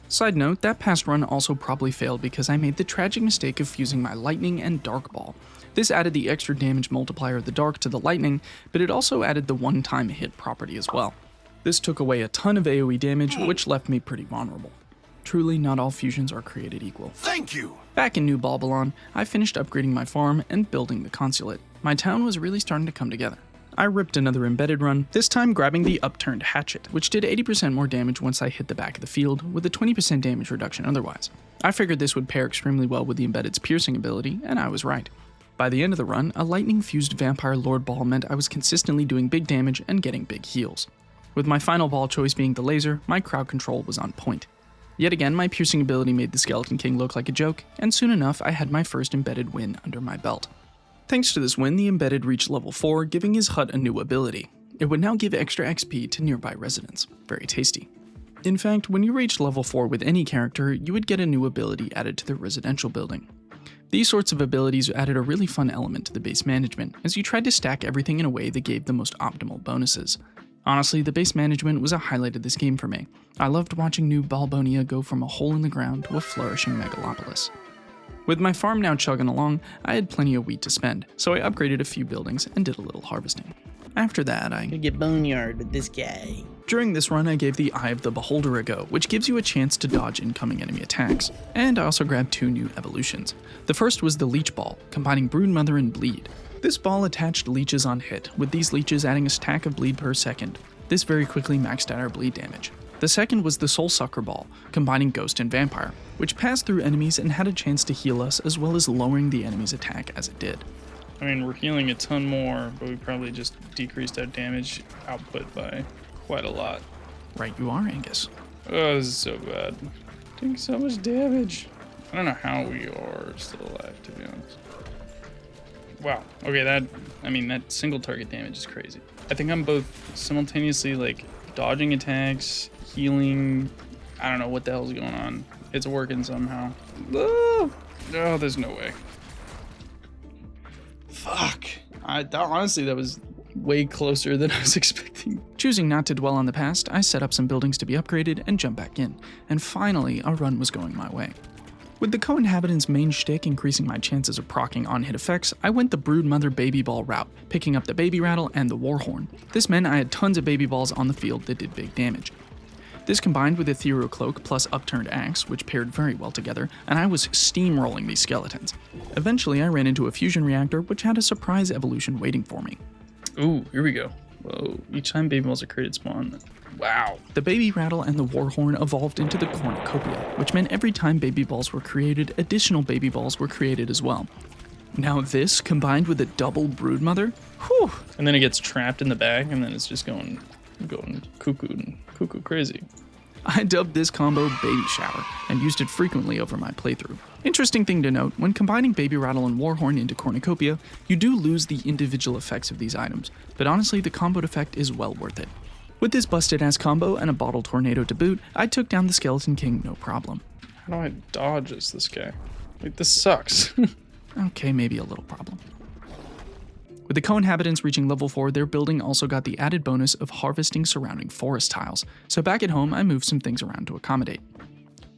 Side note, that past run also probably failed because I made the tragic mistake of fusing my Lightning and Dark Ball. This added the extra damage multiplier of the Dark to the Lightning, but it also added the one-time hit property as well. This took away a ton of AoE damage, which left me pretty vulnerable. Truly, not all fusions are created equal. Thank you! Back in New Babylon, I finished upgrading my farm and building the consulate. My town was really starting to come together. I ripped another embedded run, this time grabbing the upturned hatchet, which did 80% more damage once I hit the back of the field, with a 20% damage reduction otherwise. I figured this would pair extremely well with the embedded's piercing ability, and I was right. By the end of the run, a lightning-fused vampire lord ball meant I was consistently doing big damage and getting big heals. With my final ball choice being the laser, my crowd control was on point. Yet again, my piercing ability made the Skeleton King look like a joke, and soon enough I had my first embedded win under my belt. Thanks to this win, the embedded reached level 4, giving his hut a new ability. It would now give extra XP to nearby residents. Very tasty. In fact, when you reached level 4 with any character, you would get a new ability added to the residential building. These sorts of abilities added a really fun element to the base management, as you tried to stack everything in a way that gave the most optimal bonuses. Honestly, the base management was a highlight of this game for me. I loved watching New Balbonia go from a hole in the ground to a flourishing megalopolis. With my farm now chugging along, I had plenty of wheat to spend, so I upgraded a few buildings and did a little harvesting. After that, I get boneyard with this guy. During this run, I gave the Eye of the Beholder a go, which gives you a chance to dodge incoming enemy attacks. And I also grabbed 2 new evolutions. The first was the Leech Ball, combining Broodmother and Bleed. This ball attached leeches on hit, with these leeches adding a stack of bleed per second. This very quickly maxed out our bleed damage. The second was the Soul Sucker Ball, combining Ghost and Vampire, which passed through enemies and had a chance to heal us as well as lowering the enemy's attack as it did. I mean, we're healing a ton more, but we probably just decreased our damage output by quite a lot. Right you are, Angus. Oh, this is so bad. Taking so much damage. I don't know how we are still alive, to be honest. Wow. Okay, that single target damage is crazy. I think I'm both simultaneously like dodging attacks, healing. I don't know what the hell's going on. It's working somehow. Oh, there's no way. Fuck. Honestly, that was way closer than I was expecting. Choosing not to dwell on the past, I set up some buildings to be upgraded and jump back in. And finally, a run was going my way. With the co-inhabitant's main shtick increasing my chances of proccing on-hit effects, I went the Broodmother Baby Ball route, picking up the Baby Rattle and the Warhorn. This meant I had tons of Baby Balls on the field that did big damage. This combined with Ethereal Cloak plus Upturned Axe, which paired very well together, and I was steamrolling these skeletons. Eventually, I ran into a fusion reactor, which had a surprise evolution waiting for me. Ooh, here we go. Whoa, each time Baby Balls are created spawn. Wow. The Baby Rattle and the Warhorn evolved into the Cornucopia, which meant every time Baby Balls were created, additional Baby Balls were created as well. Now this, combined with a double Broodmother, whew! And then it gets trapped in the bag, and then it's just going cuckoo crazy. I dubbed this combo Baby Shower, and used it frequently over my playthrough. Interesting thing to note, when combining Baby Rattle and Warhorn into Cornucopia, you do lose the individual effects of these items, but honestly the comboed effect is well worth it. With this busted ass combo and a bottle tornado to boot, I took down the Skeleton King no problem. How do I dodge this guy? Like, this sucks. Okay, maybe a little problem. With the co-inhabitants reaching level 4, their building also got the added bonus of harvesting surrounding forest tiles, so back at home I moved some things around to accommodate.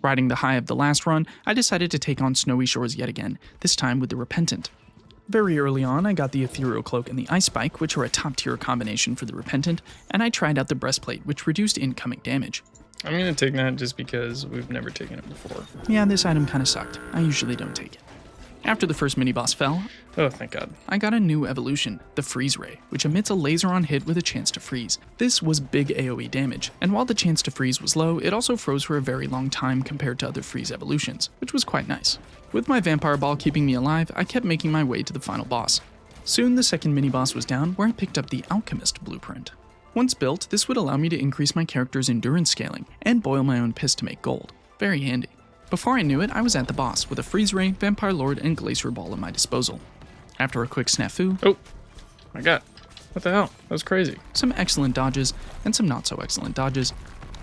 Riding the high of the last run, I decided to take on Snowy Shores yet again, this time with the Repentant. Very early on, I got the Ethereal Cloak and the Ice Spike, which are a top-tier combination for the Repentant, and I tried out the Breastplate, which reduced incoming damage. I'm gonna take that just because we've never taken it before. Yeah, this item kinda sucked. I usually don't take it. After the first mini-boss fell, Oh, thank God. I got a new evolution, the Freeze Ray, which emits a laser on hit with a chance to freeze. This was big AoE damage, and while the chance to freeze was low, it also froze for a very long time compared to other freeze evolutions, which was quite nice. With my Vampire Ball keeping me alive, I kept making my way to the final boss. Soon the second mini-boss was down, where I picked up the Alchemist blueprint. Once built, this would allow me to increase my character's endurance scaling, and boil my own piss to make gold. Very handy. Before I knew it, I was at the boss, with a Freeze Ray, Vampire Lord, and Glacier Ball at my disposal. After a quick snafu, Oh, my God. What the hell? That was crazy. some excellent dodges, and some not so excellent dodges,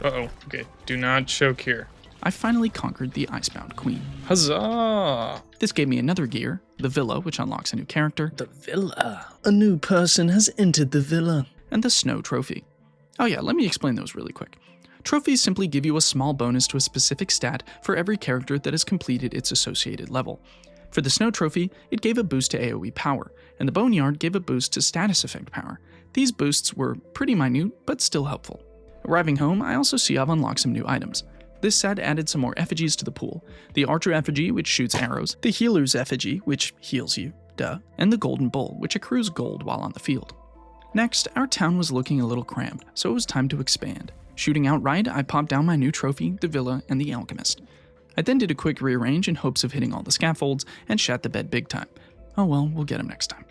Uh-oh. Okay, do not choke here. I finally conquered the Icebound Queen. Huzzah! This gave me another gear, the Villa, which unlocks a new character, The villa. A new person has entered the villa. and the Snow Trophy. Oh yeah, let me explain those really quick. Trophies simply give you a small bonus to a specific stat for every character that has completed its associated level. For the Snow Trophy, it gave a boost to AoE power, and the Boneyard gave a boost to status effect power. These boosts were pretty minute, but still helpful. Arriving home, I also see I've unlocked some new items. This set added some more effigies to the pool. The Archer effigy, which shoots arrows, the Healer's effigy, which heals you, and the Golden Bull, which accrues gold while on the field. Next, our town was looking a little cramped, so it was time to expand. Shooting outright, I popped down my new trophy, the Villa, and the Alchemist. I then did a quick rearrange in hopes of hitting all the scaffolds and shat the bed big time. Oh well, we'll get him next time.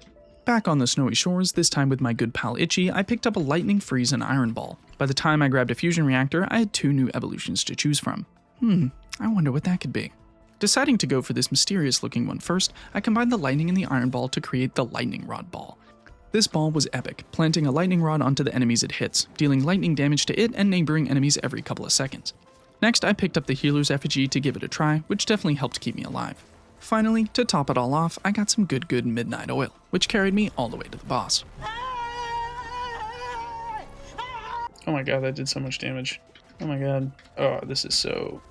Back on the Snowy Shores, this time with my good pal Itchy, I picked up a Lightning Freeze and Iron Ball. By the time I grabbed a fusion reactor, I had 2 new evolutions to choose from. I wonder what that could be. Deciding to go for this mysterious looking one first, I combined the Lightning and the Iron Ball to create the Lightning Rod Ball. This ball was epic, planting a lightning rod onto the enemies it hits, dealing lightning damage to it and neighboring enemies every couple of seconds. Next, I picked up the Healer's effigy to give it a try, which definitely helped keep me alive. Finally, to top it all off, I got some good Midnight Oil, which carried me all the way to the boss. Oh my God, that did so much damage. Oh my God. Oh, this is so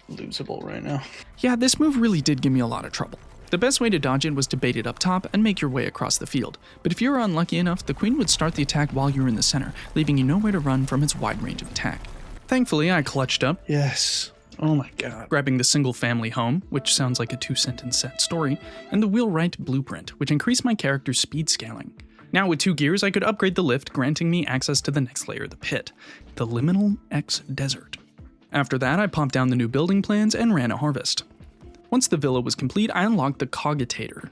losable right now. Yeah, this move really did give me a lot of trouble. The best way to dodge it was to bait it up top and make your way across the field, but if you were unlucky enough, the Queen would start the attack while you were in the center, leaving you nowhere to run from its wide range of attack. Thankfully, I clutched up, Yes. Oh my God. grabbing the single family home, which sounds like a 2-sentence set story, and the wheelwright blueprint, which increased my character's speed scaling. Now with 2 gears, I could upgrade the lift, granting me access to the next layer of the pit, the Liminal X Desert. After that, I popped down the new building plans and ran a harvest. Once the villa was complete, I unlocked the Cogitator.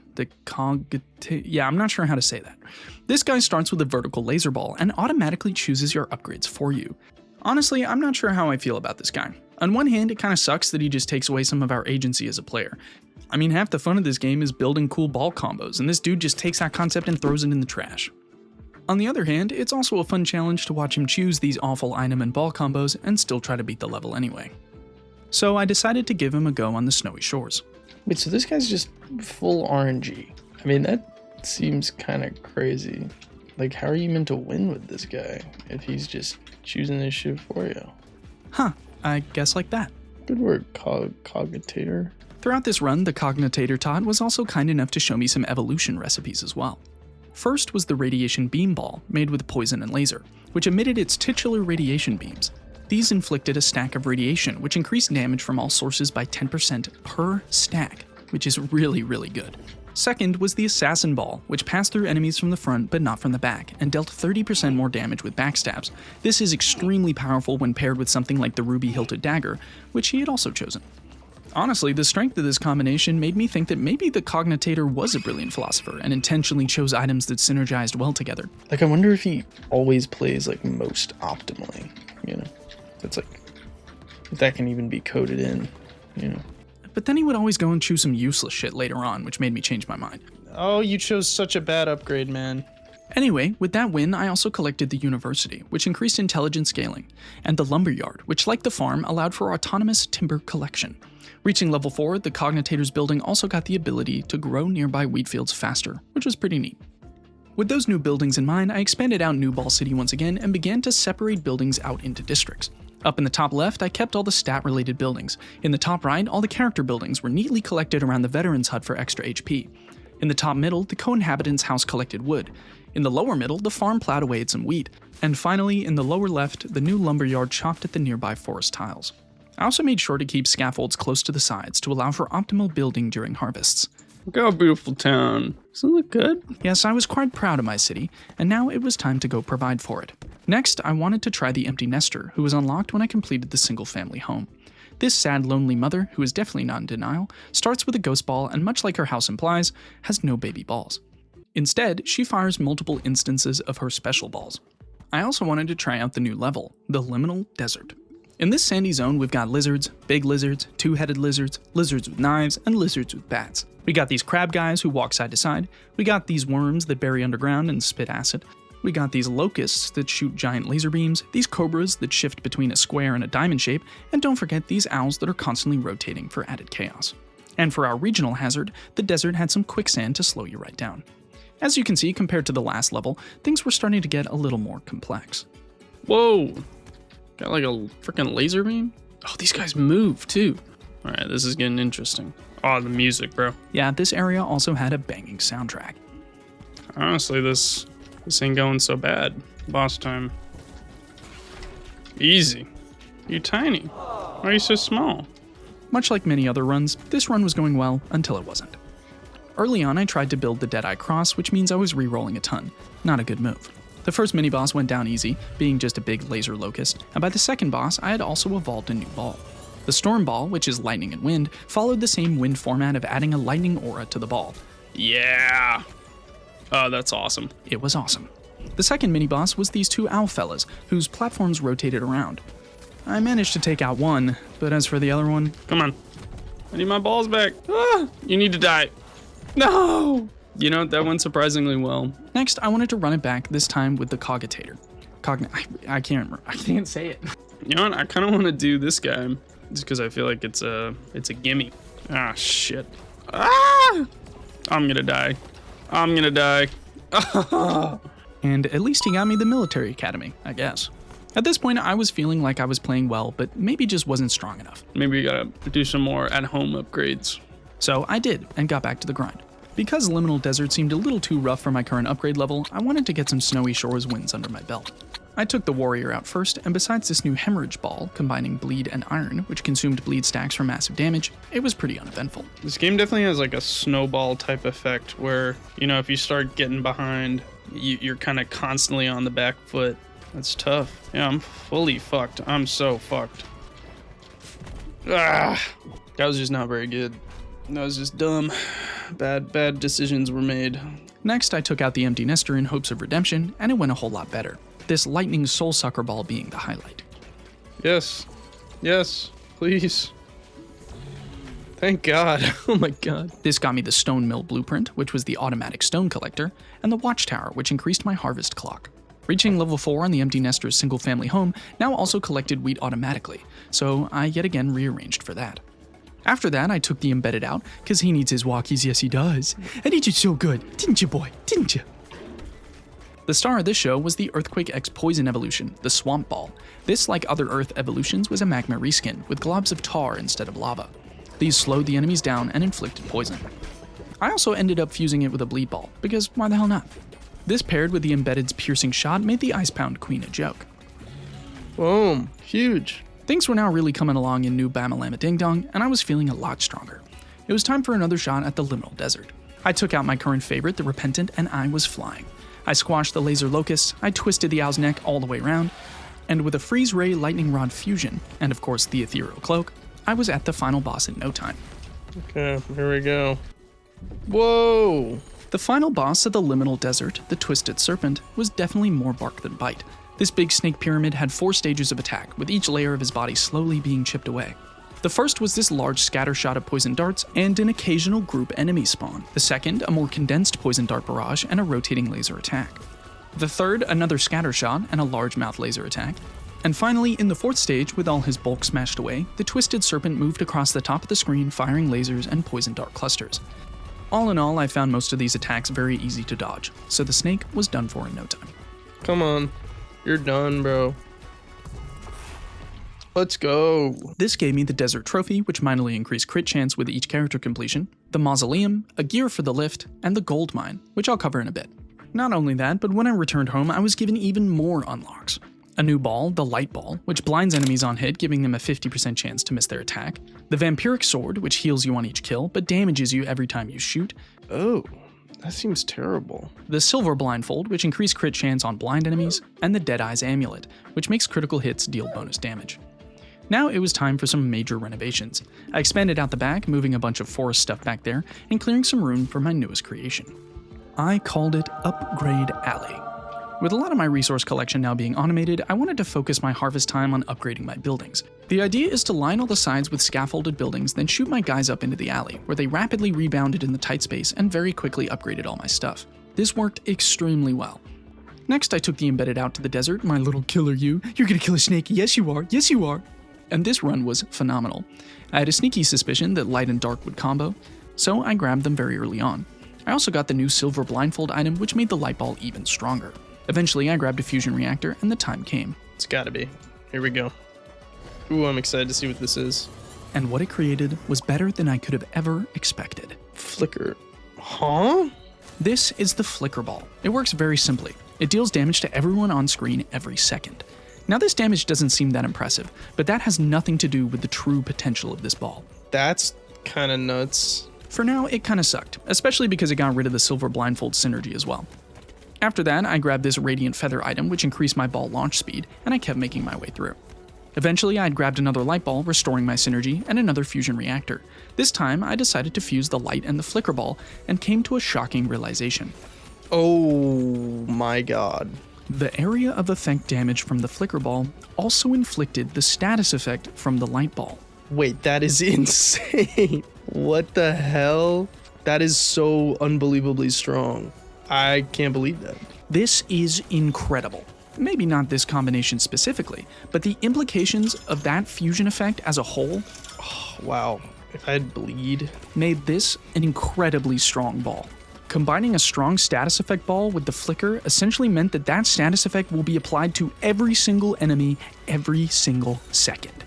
Yeah, I'm not sure how to say that. This guy starts with a vertical laser ball and automatically chooses your upgrades for you. Honestly, I'm not sure how I feel about this guy. On one hand, it kinda sucks that he just takes away some of our agency as a player. I mean, half the fun of this game is building cool ball combos, and this dude just takes that concept and throws it in the trash. On the other hand, it's also a fun challenge to watch him choose these awful item and ball combos and still try to beat the level anyway. so I decided to give him a go on the snowy shores. Wait, so this guy's just full RNG. I mean, that seems kind of crazy. Like, how are you meant to win with this guy if he's just choosing this shit for you? Huh, I guess like that. Good word, cogitator. Throughout this run, the Cognitator Todd was also kind enough to show me some evolution recipes as well. First was the radiation beam ball, made with poison and laser, which emitted its titular radiation beams. These inflicted a stack of radiation, which increased damage from all sources by 10% per stack, which is really, really good. Second was the Assassin Ball, which passed through enemies from the front but not from the back, and dealt 30% more damage with backstabs. This is extremely powerful when paired with something like the ruby-hilted dagger, which he had also chosen. Honestly, the strength of this combination made me think that maybe the Cognitator was a brilliant philosopher and intentionally chose items that synergized well together. Like, I wonder if he always plays, like, most optimally, you know? That's like, if that can even be coded in, you know? But then he would always go and choose some useless shit later on, which made me change my mind. Oh, you chose such a bad upgrade, man. Anyway, with that win, I also collected the University, which increased intelligent scaling, and the Lumberyard, which, like the farm, allowed for autonomous timber collection. Reaching level 4, the Cognitator's building also got the ability to grow nearby wheat fields faster, which was pretty neat. With those new buildings in mind, I expanded out New Ball City once again and began to separate buildings out into districts. Up in the top left, I kept all the stat-related buildings. In the top right, all the character buildings were neatly collected around the Veterans Hut for extra HP. In the top middle, the co-inhabitants' house collected wood. In the lower middle, the farm plowed away at some wheat. And finally, in the lower left, the new lumberyard chopped at the nearby forest tiles. I also made sure to keep scaffolds close to the sides to allow for optimal building during harvests. Look how beautiful town. Doesn't it look good? Yes, I was quite proud of my city, and now it was time to go provide for it. Next, I wanted to try the empty nester, who was unlocked when I completed the single-family home. This sad, lonely mother, who is definitely not in denial, starts with a ghost ball and, much like her house implies, has no baby balls. Instead, she fires multiple instances of her special balls. I also wanted to try out the new level, the Liminal Desert. In this sandy zone, we've got lizards, big lizards, two-headed lizards, lizards with knives, and lizards with bats. We got these crab guys who walk side to side. We got these worms that bury underground and spit acid. We got these locusts that shoot giant laser beams, these cobras that shift between a square and a diamond shape, and don't forget these owls that are constantly rotating for added chaos. And for our regional hazard, the desert had some quicksand to slow you right down. As you can see, compared to the last level, things were starting to get a little more complex. Whoa! Got like a freaking laser beam? Oh, these guys move too. Alright, this is getting interesting. Oh, the music, bro. Yeah, this area also had a banging soundtrack. Honestly, this ain't going so bad. Boss time. Easy. You're tiny. Why are you so small? Much like many other runs, this run was going well until it wasn't. Early on, I tried to build the Deadeye Cross, which means I was re-rolling a ton. Not a good move. The first mini-boss went down easy, being just a big laser locust, and by the second boss, I had also evolved a new ball. The Storm Ball, which is lightning and wind, followed the same wind format of adding a lightning aura to the ball. Yeah! Oh, that's awesome. It was awesome. The second mini-boss was these two owl fellas, whose platforms rotated around. I managed to take out one, but as for the other one... Come on. I need my balls back. Ah! You need to die. No! You know, that went surprisingly well. Next, I wanted to run it back, this time with the Cogitator. I can't remember. I can't say it. You know what? I kind of want to do this guy, just because I feel like it's a gimme. Ah, shit. Ah! I'm gonna die. I'm gonna die. And at least he got me the military academy, I guess. At this point, I was feeling like I was playing well, but maybe just wasn't strong enough. Maybe we gotta do some more at-home upgrades. So I did, and got back to the grind. Because Liminal Desert seemed a little too rough for my current upgrade level, I wanted to get some Snowy Shores wins under my belt. I took the Warrior out first, and besides this new Hemorrhage Ball, combining Bleed and Iron, which consumed bleed stacks for massive damage, it was pretty uneventful. This game definitely has like a snowball type effect where, you know, if you start getting behind, you're kind of constantly on the back foot. That's tough. Yeah, I'm fully fucked. I'm so fucked. Ah, that was just not very good. That was just dumb. Bad decisions were made. Next, I took out the Empty Nester in hopes of redemption, and it went a whole lot better. This Lightning Soul Sucker Ball being the highlight. Yes. Yes. Please. Thank God. Oh my God. This got me the Stone Mill Blueprint, which was the automatic stone collector, and the Watchtower, which increased my harvest clock. Reaching level 4 on the Empty Nester's single-family home now also collected wheat automatically, so I yet again rearranged for that. After that, I took the embedded out, because he needs his walkies, yes he does. And he did so good, didn't you, boy? Didn't you? The star of this show was the Earthquake X Poison evolution, the Swamp Ball. This, like other Earth evolutions, was a magma reskin, with globs of tar instead of lava. These slowed the enemies down and inflicted poison. I also ended up fusing it with a Bleed Ball, because why the hell not? This paired with the Embedded's piercing shot made the Icepound Queen a joke. Boom. Huge. Things were now really coming along in New Bamalama Ding Dong, and I was feeling a lot stronger. It was time for another shot at the Liminal Desert. I took out my current favorite, the Repentant, and I was flying. I squashed the Laser Locust, I twisted the Owl's neck all the way around, and with a Freeze Ray Lightning Rod fusion, and of course the Ethereal Cloak, I was at the final boss in no time. Okay, here we go. Whoa! The final boss of the Liminal Desert, the Twisted Serpent, was definitely more bark than bite. This big snake pyramid had 4 stages of attack, with each layer of his body slowly being chipped away. The first was this large scatter shot of poison darts and an occasional group enemy spawn. The second, a more condensed poison dart barrage and a rotating laser attack. The third, another scatter shot and a large mouth laser attack. And finally, in the 4th stage, with all his bulk smashed away, the Twisted Serpent moved across the top of the screen firing lasers and poison dart clusters. All in all, I found most of these attacks very easy to dodge, so the snake was done for in no time. Come on. You're done, bro. Let's go. This gave me the Desert Trophy, which minorly increased crit chance with each character completion, the Mausoleum, a gear for the lift, and the Gold Mine, which I'll cover in a bit. Not only that, but when I returned home, I was given even more unlocks. A new ball, the Light Ball, which blinds enemies on hit, giving them a 50% chance to miss their attack. The Vampiric Sword, which heals you on each kill, but damages you every time you shoot. Oh, that seems terrible. The Silver Blindfold, which increased crit chance on blind enemies. And the Deadeye's Amulet, which makes critical hits deal bonus damage. Now it was time for some major renovations. I expanded out the back, moving a bunch of forest stuff back there, and clearing some room for my newest creation. I called it Upgrade Alley. With a lot of my resource collection now being automated, I wanted to focus my harvest time on upgrading my buildings. The idea is to line all the sides with scaffolded buildings, then shoot my guys up into the alley, where they rapidly rebounded in the tight space and very quickly upgraded all my stuff. This worked extremely well. Next, I took the Embedded out to the desert. My little killer you. You're gonna kill a snake. Yes, you are. Yes, you are. And this run was phenomenal. I had a sneaky suspicion that light and dark would combo, so I grabbed them very early on. I also got the new Silver Blindfold item, which made the Light Ball even stronger. Eventually, I grabbed a fusion reactor, and the time came. It's gotta be. Here we go. Ooh, I'm excited to see what this is. And what it created was better than I could have ever expected. Flicker. Huh? This is the Flicker Ball. It works very simply. It deals damage to everyone on screen every second. Now this damage doesn't seem that impressive, but that has nothing to do with the true potential of this ball. That's kinda nuts. For now, it kinda sucked, especially because it got rid of the Silver Blindfold synergy as well. After that, I grabbed this Radiant Feather item, which increased my ball launch speed, and I kept making my way through. Eventually, I'd grabbed another Light Ball, restoring my synergy, and another fusion reactor. This time, I decided to fuse the Light and the Flicker Ball, and came to a shocking realization. Oh my god. The area of effect damage from the Flicker Ball also inflicted the status effect from the Light Ball. Wait, that is insane. What the hell? That is so unbelievably strong. I can't believe that. This is incredible. Maybe not this combination specifically, but the implications of that fusion effect as a whole Wow. If I had bleed. made this an incredibly strong ball. Combining a strong status effect ball with the flicker essentially meant that that status effect will be applied to every single enemy every single second.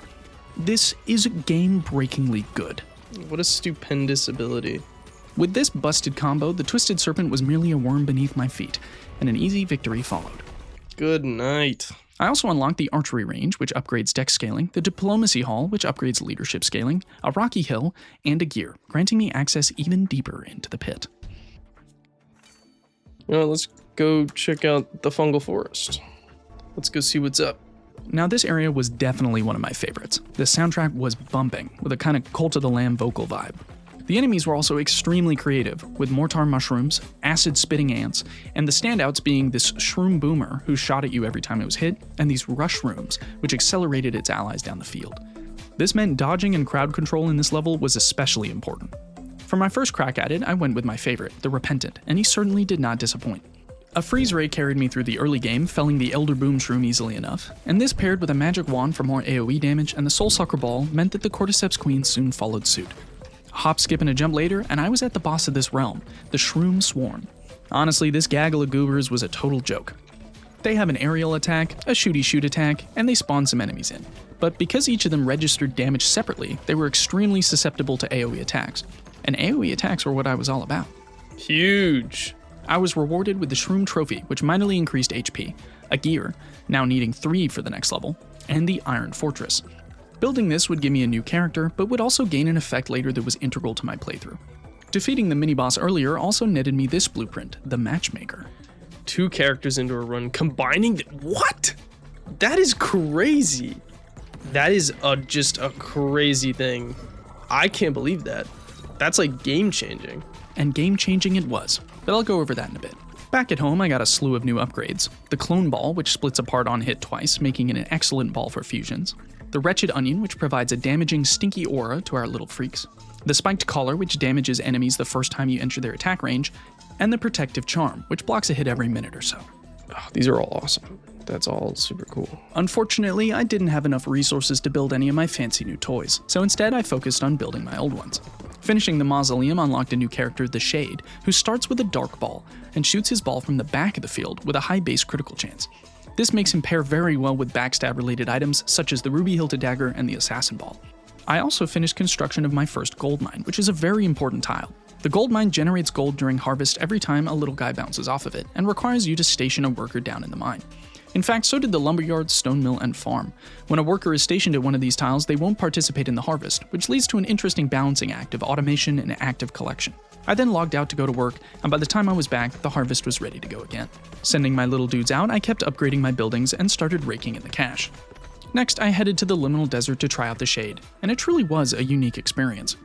This is game-breakingly good. What a stupendous ability. With this busted combo, the Twisted Serpent was merely a worm beneath my feet, and an easy victory followed. Good night. I also unlocked the Archery Range, which upgrades dex scaling, the Diplomacy Hall, which upgrades leadership scaling, a Rocky Hill, and a gear, granting me access even deeper into the pit. You know, let's go check out the Fungal Forest. Let's go see what's up. Now this area was definitely one of my favorites. The soundtrack was bumping, with a kind of Cult of the Lamb vocal vibe. The enemies were also extremely creative, with mortar mushrooms, acid-spitting ants, and the standouts being this shroom boomer who shot at you every time it was hit, and these rush rooms, which accelerated its allies down the field. This meant dodging and crowd control in this level was especially important. For my first crack at it, I went with my favorite, the Repentant, and he certainly did not disappoint. A freeze ray carried me through the early game, felling the Elder Boom Shroom easily enough, and this paired with a magic wand for more AoE damage and the Soul Sucker Ball meant that the Cordyceps Queen soon followed suit. A hop, skip, and a jump later, and I was at the boss of this realm, the Shroom Swarm. Honestly, this gaggle of goobers was a total joke. They have an aerial attack, a shooty shoot attack, and they spawn some enemies in. But because each of them registered damage separately, they were extremely susceptible to AoE attacks. And AoE attacks were what I was all about. Huge. I was rewarded with the Shroom Trophy, which minorly increased HP, a gear, now needing 3 for the next level, and the Iron Fortress. Building this would give me a new character, but would also gain an effect later that was integral to my playthrough. Defeating the mini-boss earlier also netted me this blueprint, the Matchmaker. 2 characters into a run, combining what? That is crazy. That is just a crazy thing. I can't believe that. That's like game-changing. And game-changing it was, but I'll go over that in a bit. Back at home, I got a slew of new upgrades. The Clone Ball, which splits apart on hit twice, making it an excellent ball for fusions. The Wretched Onion, which provides a damaging, stinky aura to our little freaks. The Spiked Collar, which damages enemies the first time you enter their attack range. And the Protective Charm, which blocks a hit every minute or so. Oh, these are all awesome. That's all super cool. Unfortunately, I didn't have enough resources to build any of my fancy new toys, so instead I focused on building my old ones. Finishing the Mausoleum unlocked a new character, the Shade, who starts with a Dark Ball and shoots his ball from the back of the field with a high base critical chance. This makes him pair very well with backstab-related items such as the Ruby-hilted Dagger and the Assassin Ball. I also finished construction of my first gold mine, which is a very important tile. The gold mine generates gold during harvest every time a little guy bounces off of it, and requires you to station a worker down in the mine. In fact, so did the lumberyard, stone mill, and farm. When a worker is stationed at one of these tiles, they won't participate in the harvest, which leads to an interesting balancing act of automation and active collection. I then logged out to go to work, and by the time I was back, the harvest was ready to go again. Sending my little dudes out, I kept upgrading my buildings and started raking in the cash. Next, I headed to the Liminal Desert to try out the Shade, and it truly was a unique experience.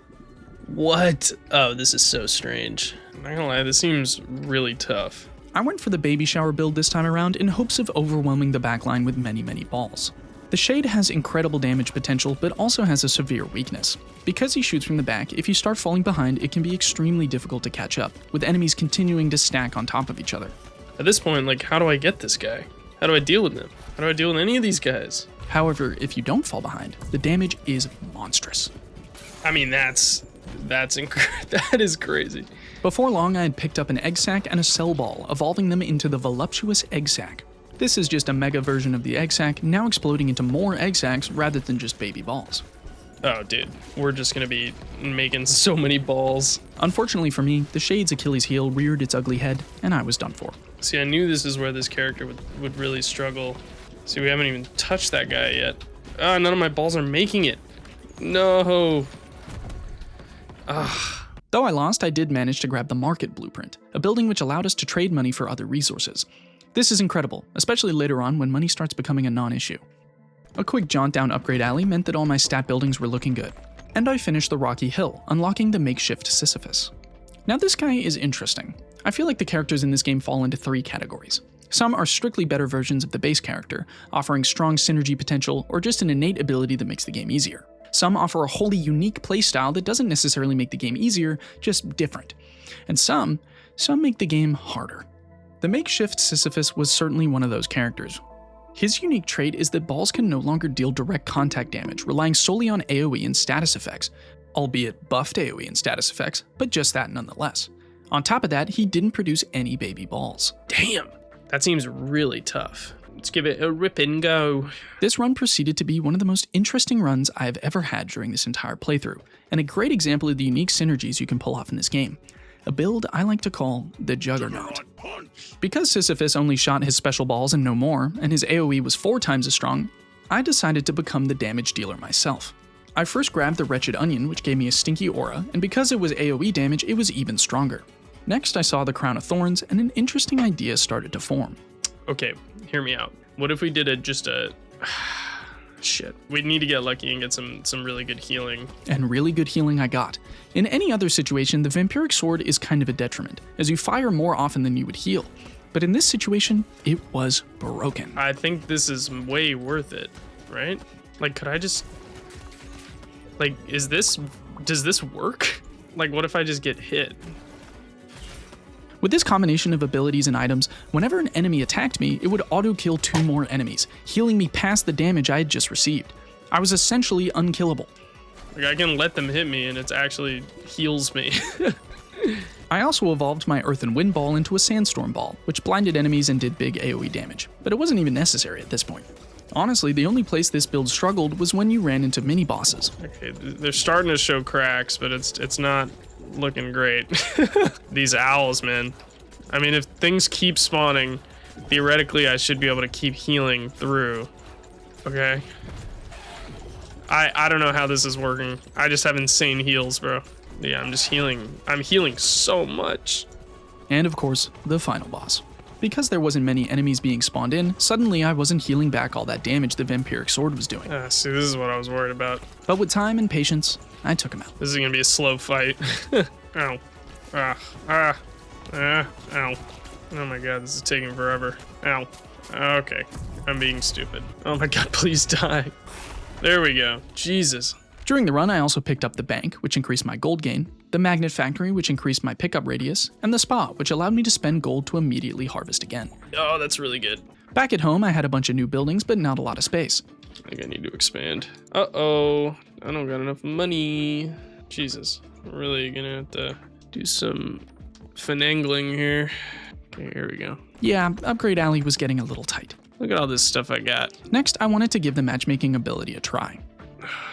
What? Oh, this is so strange. I'm not gonna lie, this seems really tough. I went for the baby shower build this time around in hopes of overwhelming the backline with many balls. The Shade has incredible damage potential, but also has a severe weakness. Because he shoots from the back, if you start falling behind, it can be extremely difficult to catch up, with enemies continuing to stack on top of each other. At this point, like, how do I get this guy? How do I deal with him? How do I deal with any of these guys? However, if you don't fall behind, the damage is monstrous. I mean, that is crazy. Before long, I had picked up an egg sac and a cell ball, evolving them into the voluptuous egg sac. This is just a mega version of the egg sac, now exploding into more egg sacs rather than just baby balls. Oh, dude, we're just gonna be making so many balls. Unfortunately for me, the Shade's Achilles heel reared its ugly head, and I was done for. See, I knew this is where this character would really struggle. See, we haven't even touched that guy yet. Ah, none of my balls are making it. No. Ah. Though I lost, I did manage to grab the Market Blueprint, a building which allowed us to trade money for other resources. This is incredible, especially later on when money starts becoming a non-issue. A quick jaunt down Upgrade Alley meant that all my stat buildings were looking good, and I finished the Rocky Hill, unlocking the makeshift Sisyphus. Now this guy is interesting. I feel like the characters in this game fall into 3 categories. Some are strictly better versions of the base character, offering strong synergy potential or just an innate ability that makes the game easier. Some offer a wholly unique playstyle that doesn't necessarily make the game easier, just different. And some make the game harder. The makeshift Sisyphus was certainly one of those characters. His unique trait is that balls can no longer deal direct contact damage, relying solely on AoE and status effects, albeit buffed AoE and status effects, but just that nonetheless. On top of that, he didn't produce any baby balls. Damn, that seems really tough. Let's give it a rip and go. This run proceeded to be one of the most interesting runs I have ever had during this entire playthrough, and a great example of the unique synergies you can pull off in this game. A build I like to call the Juggernaut. Because Sisyphus only shot his special balls and no more, and his AoE was 4 times as strong, I decided to become the damage dealer myself. I first grabbed the Wretched Onion, which gave me a stinky aura, and because it was AoE damage, it was even stronger. Next, I saw the Crown of Thorns, and an interesting idea started to form. Okay, hear me out. What if we did shit. We need to get lucky and get some really good healing. And really good healing I got. In any other situation, the Vampiric Sword is kind of a detriment, as you fire more often than you would heal. But in this situation, it was broken. I think this is way worth it, right? Like, could I just... Like, does this work? Like, what if I just get hit? With this combination of abilities and items, whenever an enemy attacked me, it would auto-kill 2 more enemies, healing me past the damage I had just received. I was essentially unkillable. Like, I can let them hit me and it actually heals me. I also evolved my Earth and Wind Ball into a Sandstorm Ball, which blinded enemies and did big AoE damage, but it wasn't even necessary at this point. Honestly, the only place this build struggled was when you ran into mini-bosses. Okay, they're starting to show cracks, but it's not looking great. These owls, man. I mean, if things keep spawning, theoretically I should be able to keep healing through. Okay. I don't know how this is working. I just have insane heals, bro. Yeah, I'm just healing. I'm healing so much. And of course, the final boss. Because there wasn't many enemies being spawned in, suddenly I wasn't healing back all that damage the vampiric sword was doing. See, this is what I was worried about. But with time and patience, I took him out. This is gonna be a slow fight. Ow. Ow. Oh my god, this is taking forever. Ow. Okay, I'm being stupid. Oh my god, please die. There we go. Jesus. During the run, I also picked up the bank, which increased my gold gain, the magnet factory, which increased my pickup radius, and the spa, which allowed me to spend gold to immediately harvest again. Oh, that's really good. Back at home, I had a bunch of new buildings, but not a lot of space. I think I need to expand. Uh-oh. I don't got enough money. Jesus. I'm really gonna have to do some finagling here. Okay, here we go. Yeah, Upgrade Alley was getting a little tight. Look at all this stuff I got. Next, I wanted to give the matchmaking ability a try.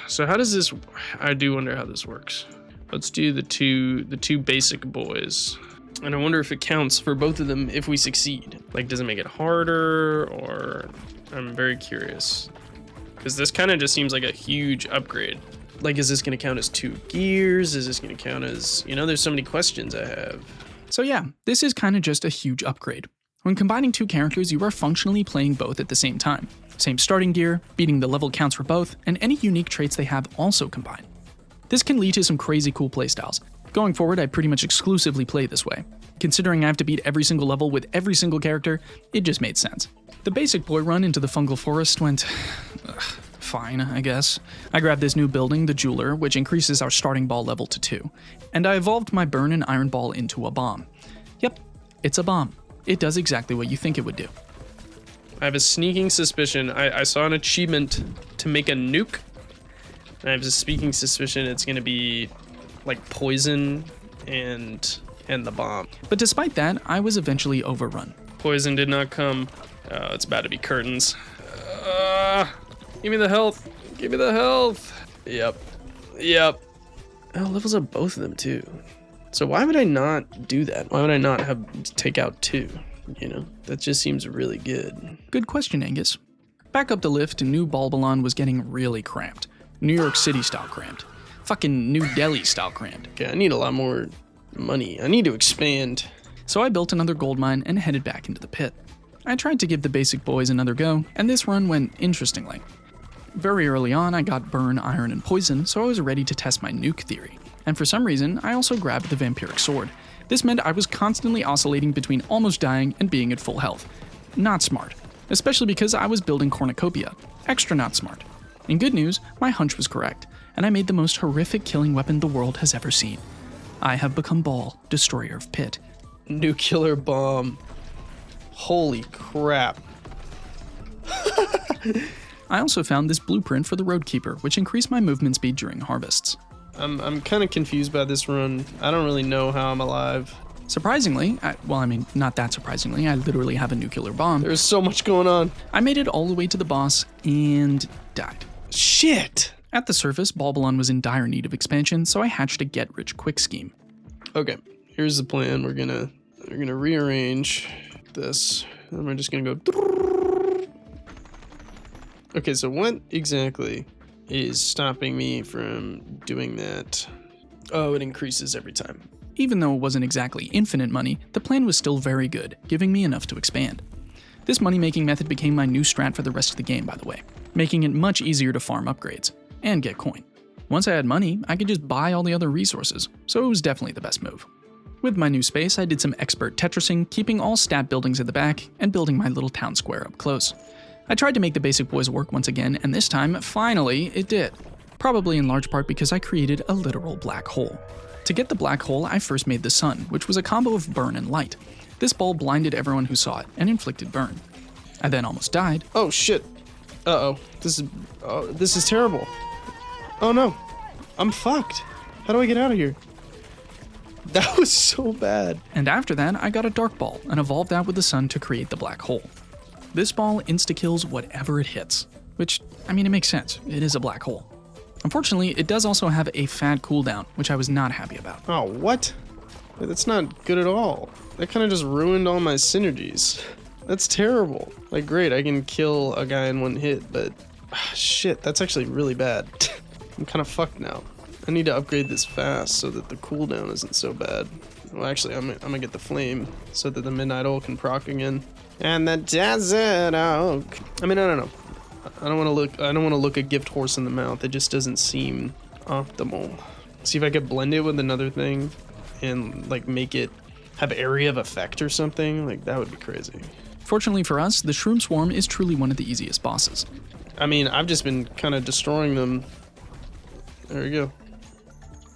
So how does this, I do wonder how this works. Let's do the two basic boys. And I wonder if it counts for both of them if we succeed. Like, does it make it harder, or I'm very curious. Because this kind of just seems like a huge upgrade. Like, is this going to count as 2 gears? Is this going to count as, there's so many questions I have. So yeah, this is kind of just a huge upgrade. When combining 2 characters, you are functionally playing both at the same time. Same starting gear, beating the level counts for both, and any unique traits they have also combine. This can lead to some crazy cool playstyles. Going forward, I pretty much exclusively play this way. Considering I have to beat every single level with every single character, it just made sense. The basic boy run into the fungal forest went fine, I guess. I grabbed this new building, the Jeweler, which increases our starting ball level to 2, and I evolved my burn and iron ball into a bomb. Yep, it's a bomb. It does exactly what you think it would do. I have a sneaking suspicion. I saw an achievement to make a nuke. And I have a sneaking suspicion it's going to be like poison and the bomb. But despite that, I was eventually overrun. Poison did not come. It's about to be curtains. Give me the health. Give me the health. Yep. Oh, levels up both of them too. So why would I not do that? Why would I not have take out 2? That just seems really good. Good question, Angus. Back up the lift, New Balbalon was getting really cramped. New York City style cramped. Fucking New Delhi style cramped. Okay, I need a lot more money. I need to expand. So I built another gold mine and headed back into the pit. I tried to give the basic boys another go, and this run went interestingly. Very early on, I got burn, iron, and poison, so I was ready to test my nuke theory. And for some reason, I also grabbed the vampiric sword. This meant I was constantly oscillating between almost dying and being at full health. Not smart. Especially because I was building cornucopia. Extra not smart. In good news, my hunch was correct, and I made the most horrific killing weapon the world has ever seen. I have become Ball, destroyer of pit. Nuclear bomb. Holy crap. I also found this blueprint for the Roadkeeper, which increased my movement speed during harvests. I'm kind of confused by this run. I don't really know how I'm alive. Surprisingly, not that surprisingly, I literally have a nuclear bomb. There's so much going on. I made it all the way to the boss and died. Shit! At the surface, Balbalon was in dire need of expansion, so I hatched a get-rich-quick scheme. Okay, here's the plan. We're gonna rearrange this, and we're just gonna go. Okay, so what exactly is stopping me from doing that? Oh, it increases every time. Even though it wasn't exactly infinite money, the plan was still very good, giving me enough to expand. This money-making method became my new strat for the rest of the game, by the way, making it much easier to farm upgrades and get coin. Once I had money, I could just buy all the other resources, so it was definitely the best move. With my new space, I did some expert Tetrising, keeping all stat buildings at the back and building my little town square up close. I tried to make the basic boys work once again, and this time, finally, it did. Probably in large part because I created a literal black hole. To get the black hole, I first made the sun, which was a combo of burn and light. This ball blinded everyone who saw it and inflicted burn. I then almost died. Oh shit. Uh-oh. This is terrible. Oh no. I'm fucked. How do I get out of here? That was so bad. And after that, I got a dark ball and evolved that with the sun to create the black hole. This ball insta-kills whatever it hits, which, I mean, it makes sense. It is a black hole. Unfortunately, it does also have a fat cooldown, which I was not happy about. Oh, what? That's not good at all. That kind of just ruined all my synergies. That's terrible. Like, great, I can kill a guy in one hit, but shit, that's actually really bad. I'm kind of fucked now. I need to upgrade this fast so that the cooldown isn't so bad. Well, actually, I'm gonna get the flame so that the Midnight Oak can proc again. And the Desert Oak. I mean, I don't know. I don't want to look a gift horse in the mouth. It just doesn't seem optimal. See if I could blend it with another thing and like make it have area of effect or something. Like that would be crazy. Fortunately for us, the Shroom Swarm is truly one of the easiest bosses. I mean, I've just been kind of destroying them. There we go.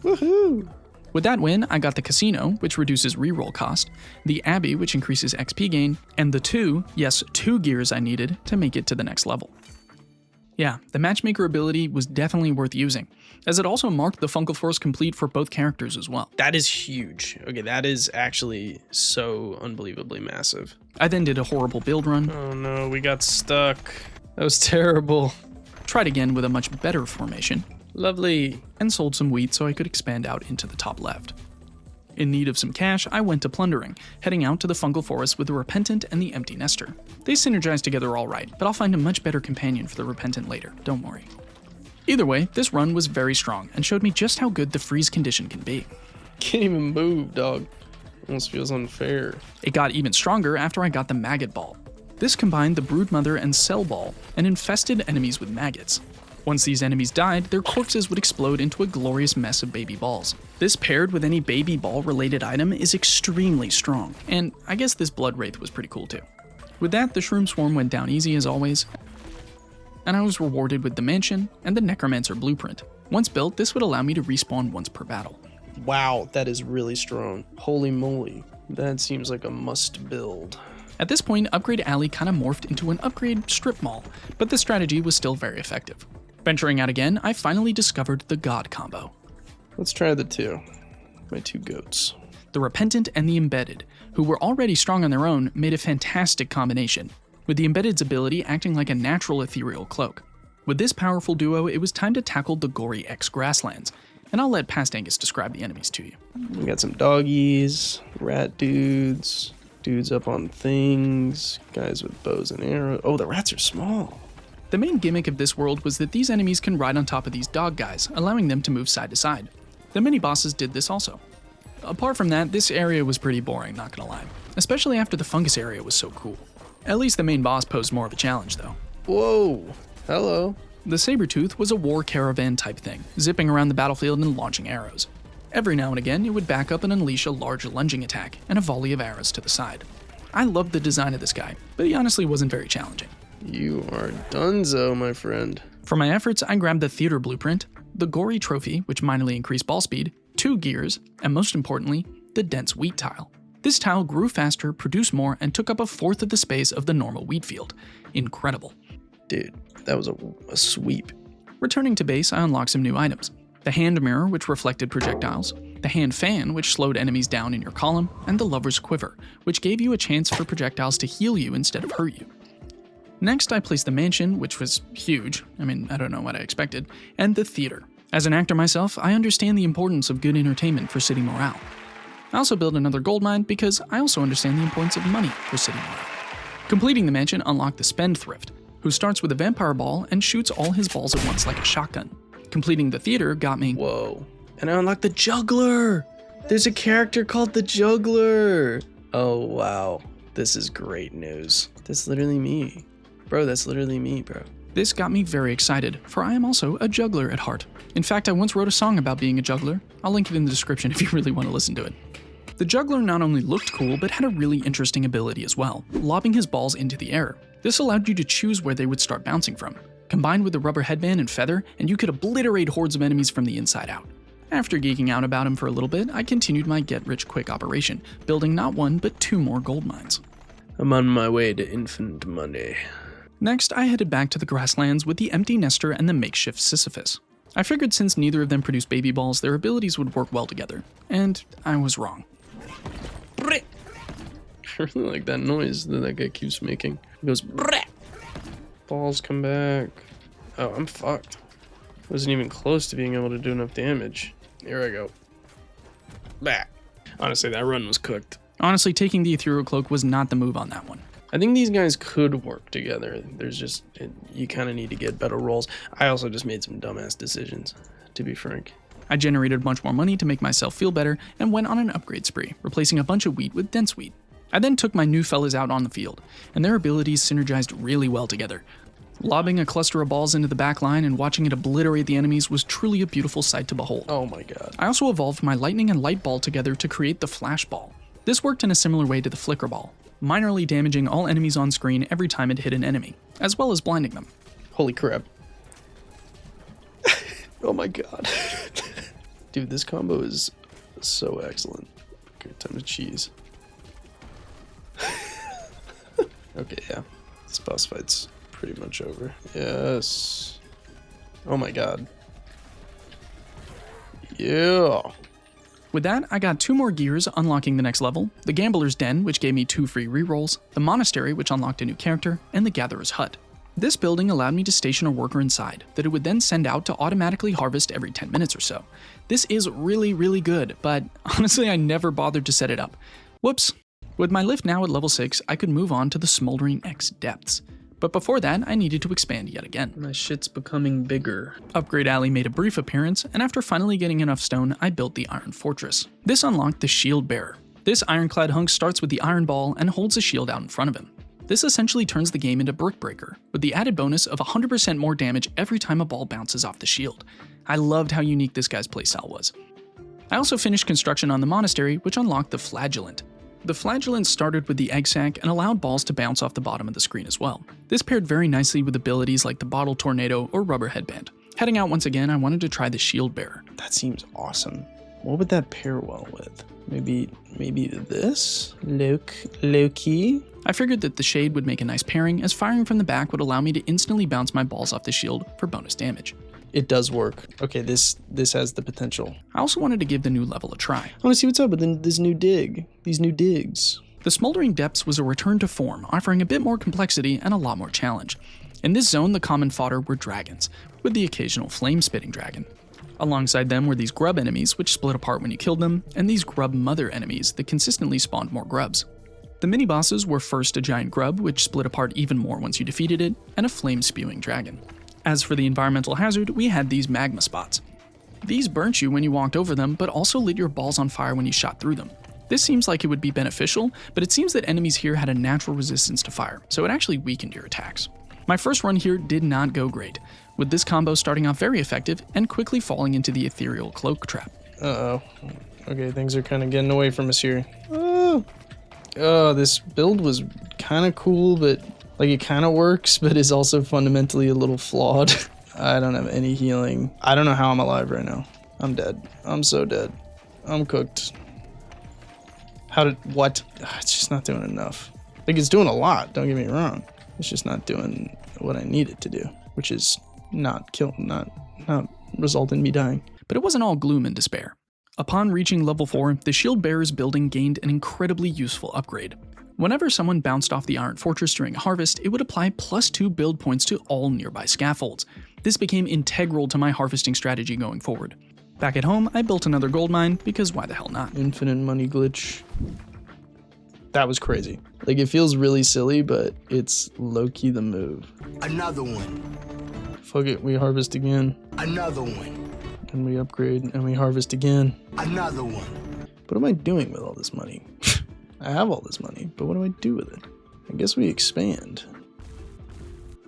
Woohoo! With that win, I got the Casino, which reduces reroll cost, the Abbey, which increases XP gain, and the two gears I needed to make it to the next level. Yeah, the Matchmaker ability was definitely worth using, as it also marked the Fungal Force complete for both characters as well. That is huge. Okay, that is actually so unbelievably massive. I then did a horrible build run. Oh no, we got stuck. That was terrible. Tried again with a much better formation. Lovely. And sold some wheat so I could expand out into the top left. In need of some cash, I went to plundering, heading out to the Fungal Forest with the Repentant and the Empty Nester. They synergize together alright, but I'll find a much better companion for the Repentant later, don't worry. Either way, this run was very strong and showed me just how good the freeze condition can be. Can't even move, dog. Almost feels unfair. It got even stronger after I got the Maggot Ball. This combined the Broodmother and Cell Ball and infested enemies with maggots. Once these enemies died, their corpses would explode into a glorious mess of baby balls. This paired with any baby ball related item is extremely strong, and I guess this Blood Wraith was pretty cool too. With that, the Shroom Swarm went down easy as always, and I was rewarded with the Mansion and the Necromancer Blueprint. Once built, this would allow me to respawn once per battle. Wow, that is really strong. Holy moly. That seems like a must build. At this point, Upgrade Alley kind of morphed into an upgrade strip mall, but the strategy was still very effective. Venturing out again, I finally discovered the God combo. Let's try the two. My two goats. The Repentant and the Embedded, who were already strong on their own, made a fantastic combination, with the Embedded's ability acting like a natural ethereal cloak. With this powerful duo, it was time to tackle the gory X grasslands, and I'll let Past Angus describe the enemies to you. We got some doggies, rat dudes, dudes up on things, guys with bows and arrows. Oh, the rats are small. The main gimmick of this world was that these enemies can ride on top of these dog guys, allowing them to move side to side. The mini-bosses did this also. Apart from that, this area was pretty boring, not gonna lie. Especially after the fungus area was so cool. At least the main boss posed more of a challenge though. Whoa, hello. The Sabretooth was a war caravan type thing, zipping around the battlefield and launching arrows. Every now and again, it would back up and unleash a large lunging attack and a volley of arrows to the side. I loved the design of this guy, but he honestly wasn't very challenging. You are donezo, my friend. For my efforts, I grabbed the Theater Blueprint, the Gory Trophy, which minorly increased ball speed, 2 gears, and most importantly, the Dense Wheat Tile. This tile grew faster, produced more, and took up 1/4 of the space of the normal wheat field. Incredible. Dude, that was a sweep. Returning to base, I unlocked some new items. The Hand Mirror, which reflected projectiles, the Hand Fan, which slowed enemies down in your column, and the Lover's Quiver, which gave you a chance for projectiles to heal you instead of hurt you. Next, I placed the Mansion, which was huge. I mean, I don't know what I expected, and the Theater. As an actor myself, I understand the importance of good entertainment for city morale. I also built another gold mine because I also understand the importance of money for city morale. Completing the Mansion unlocked the Spendthrift, who starts with a vampire ball and shoots all his balls at once like a shotgun. Completing the Theater got me— Whoa. And I unlocked the Juggler! There's a character called the Juggler! Oh, wow. This is great news. That's literally me. Bro, that's literally me, bro. This got me very excited, for I am also a juggler at heart. In fact, I once wrote a song about being a juggler. I'll link it in the description if you really want to listen to it. The juggler not only looked cool, but had a really interesting ability as well, lobbing his balls into the air. This allowed you to choose where they would start bouncing from. Combined with the rubber headband and feather, and you could obliterate hordes of enemies from the inside out. After geeking out about him for a little bit, I continued my get-rich-quick operation, building not one but 2 more gold mines. I'm on my way to infinite money. Next, I headed back to the grasslands with the empty nester and the makeshift Sisyphus. I figured since neither of them produced baby balls, their abilities would work well together, and I was wrong. I really like that noise that guy keeps making. He goes, Brrr! Balls come back. Oh, I'm fucked. Wasn't even close to being able to do enough damage. Here I go. Back. Honestly, that run was cooked. Honestly, taking the ethereal cloak was not the move on that one. I think these guys could work together. There's just, you kind of need to get better rolls. I also just made some dumbass decisions, to be frank. I generated a bunch more money to make myself feel better and went on an upgrade spree, replacing a bunch of wheat with dense wheat. I then took my new fellas out on the field, and their abilities synergized really well together. Lobbing a cluster of balls into the back line and watching it obliterate the enemies was truly a beautiful sight to behold. Oh my god. I also evolved my lightning and light ball together to create the flash ball. This worked in a similar way to the flicker ball, minorly damaging all enemies on screen every time it hit an enemy, as well as blinding them. Holy crap. Oh my god. Dude, this combo is so excellent. Okay, time to cheese. Okay, yeah. This boss fight's pretty much over. Yes. Oh my god. Yeah. With that, I got 2 more gears, unlocking the next level, the Gambler's Den, which gave me 2 free rerolls, the Monastery, which unlocked a new character, and the Gatherer's Hut. This building allowed me to station a worker inside, that it would then send out to automatically harvest every 10 minutes or so. This is really, really good, but honestly I never bothered to set it up. Whoops. With my lift now at level 6, I could move on to the Smoldering X depths. But before that, I needed to expand yet again. My shit's becoming bigger. Upgrade Alley made a brief appearance, and after finally getting enough stone, I built the Iron Fortress. This unlocked the Shield Bearer. This ironclad hunk starts with the Iron Ball and holds a shield out in front of him. This essentially turns the game into Brick Breaker, with the added bonus of 100% more damage every time a ball bounces off the shield. I loved how unique this guy's playstyle was. I also finished construction on the Monastery, which unlocked the Flagellant. The Flagellant started with the egg sac and allowed balls to bounce off the bottom of the screen as well. This paired very nicely with abilities like the Bottle Tornado or Rubber Headband. Heading out once again, I wanted to try the Shield Bearer. That seems awesome. What would that pair well with? Maybe this? Low-key? I figured that the Shade would make a nice pairing, as firing from the back would allow me to instantly bounce my balls off the shield for bonus damage. It does work. Okay, this has the potential. I also wanted to give the new level a try. I want to see what's up with these new digs. The Smoldering Depths was a return to form, offering a bit more complexity and a lot more challenge. In this zone, the common fodder were dragons, with the occasional flame-spitting dragon. Alongside them were these grub enemies, which split apart when you killed them, and these grub mother enemies that consistently spawned more grubs. The mini-bosses were first a giant grub, which split apart even more once you defeated it, and a flame-spewing dragon. As for the environmental hazard, we had these magma spots. These burnt you when you walked over them, but also lit your balls on fire when you shot through them. This seems like it would be beneficial, but it seems that enemies here had a natural resistance to fire, so it actually weakened your attacks. My first run here did not go great, with this combo starting off very effective and quickly falling into the ethereal cloak trap. Uh-oh. Okay, things are kind of getting away from us here. Oh, this build was kind of cool, but like it kind of works, but is also fundamentally a little flawed. I don't have any healing. I don't know how I'm alive right now. I'm dead. I'm so dead. I'm cooked. What? It's just not doing enough. Like, it's doing a lot, don't get me wrong. It's just not doing what I need it to do, which is not result in me dying. But it wasn't all gloom and despair. Upon reaching level 4, the Shield Bearer's building gained an incredibly useful upgrade. Whenever someone bounced off the Iron Fortress during harvest, it would apply +2 build points to all nearby scaffolds. This became integral to my harvesting strategy going forward. Back at home, I built another gold mine, because why the hell not? Infinite money glitch. That was crazy. Like, it feels really silly, but it's low-key the move. Another one. Fuck it, we harvest again. Another one. And we upgrade, and we harvest again. Another one. What am I doing with all this money? I have all this money, but what do I do with it? I guess we expand.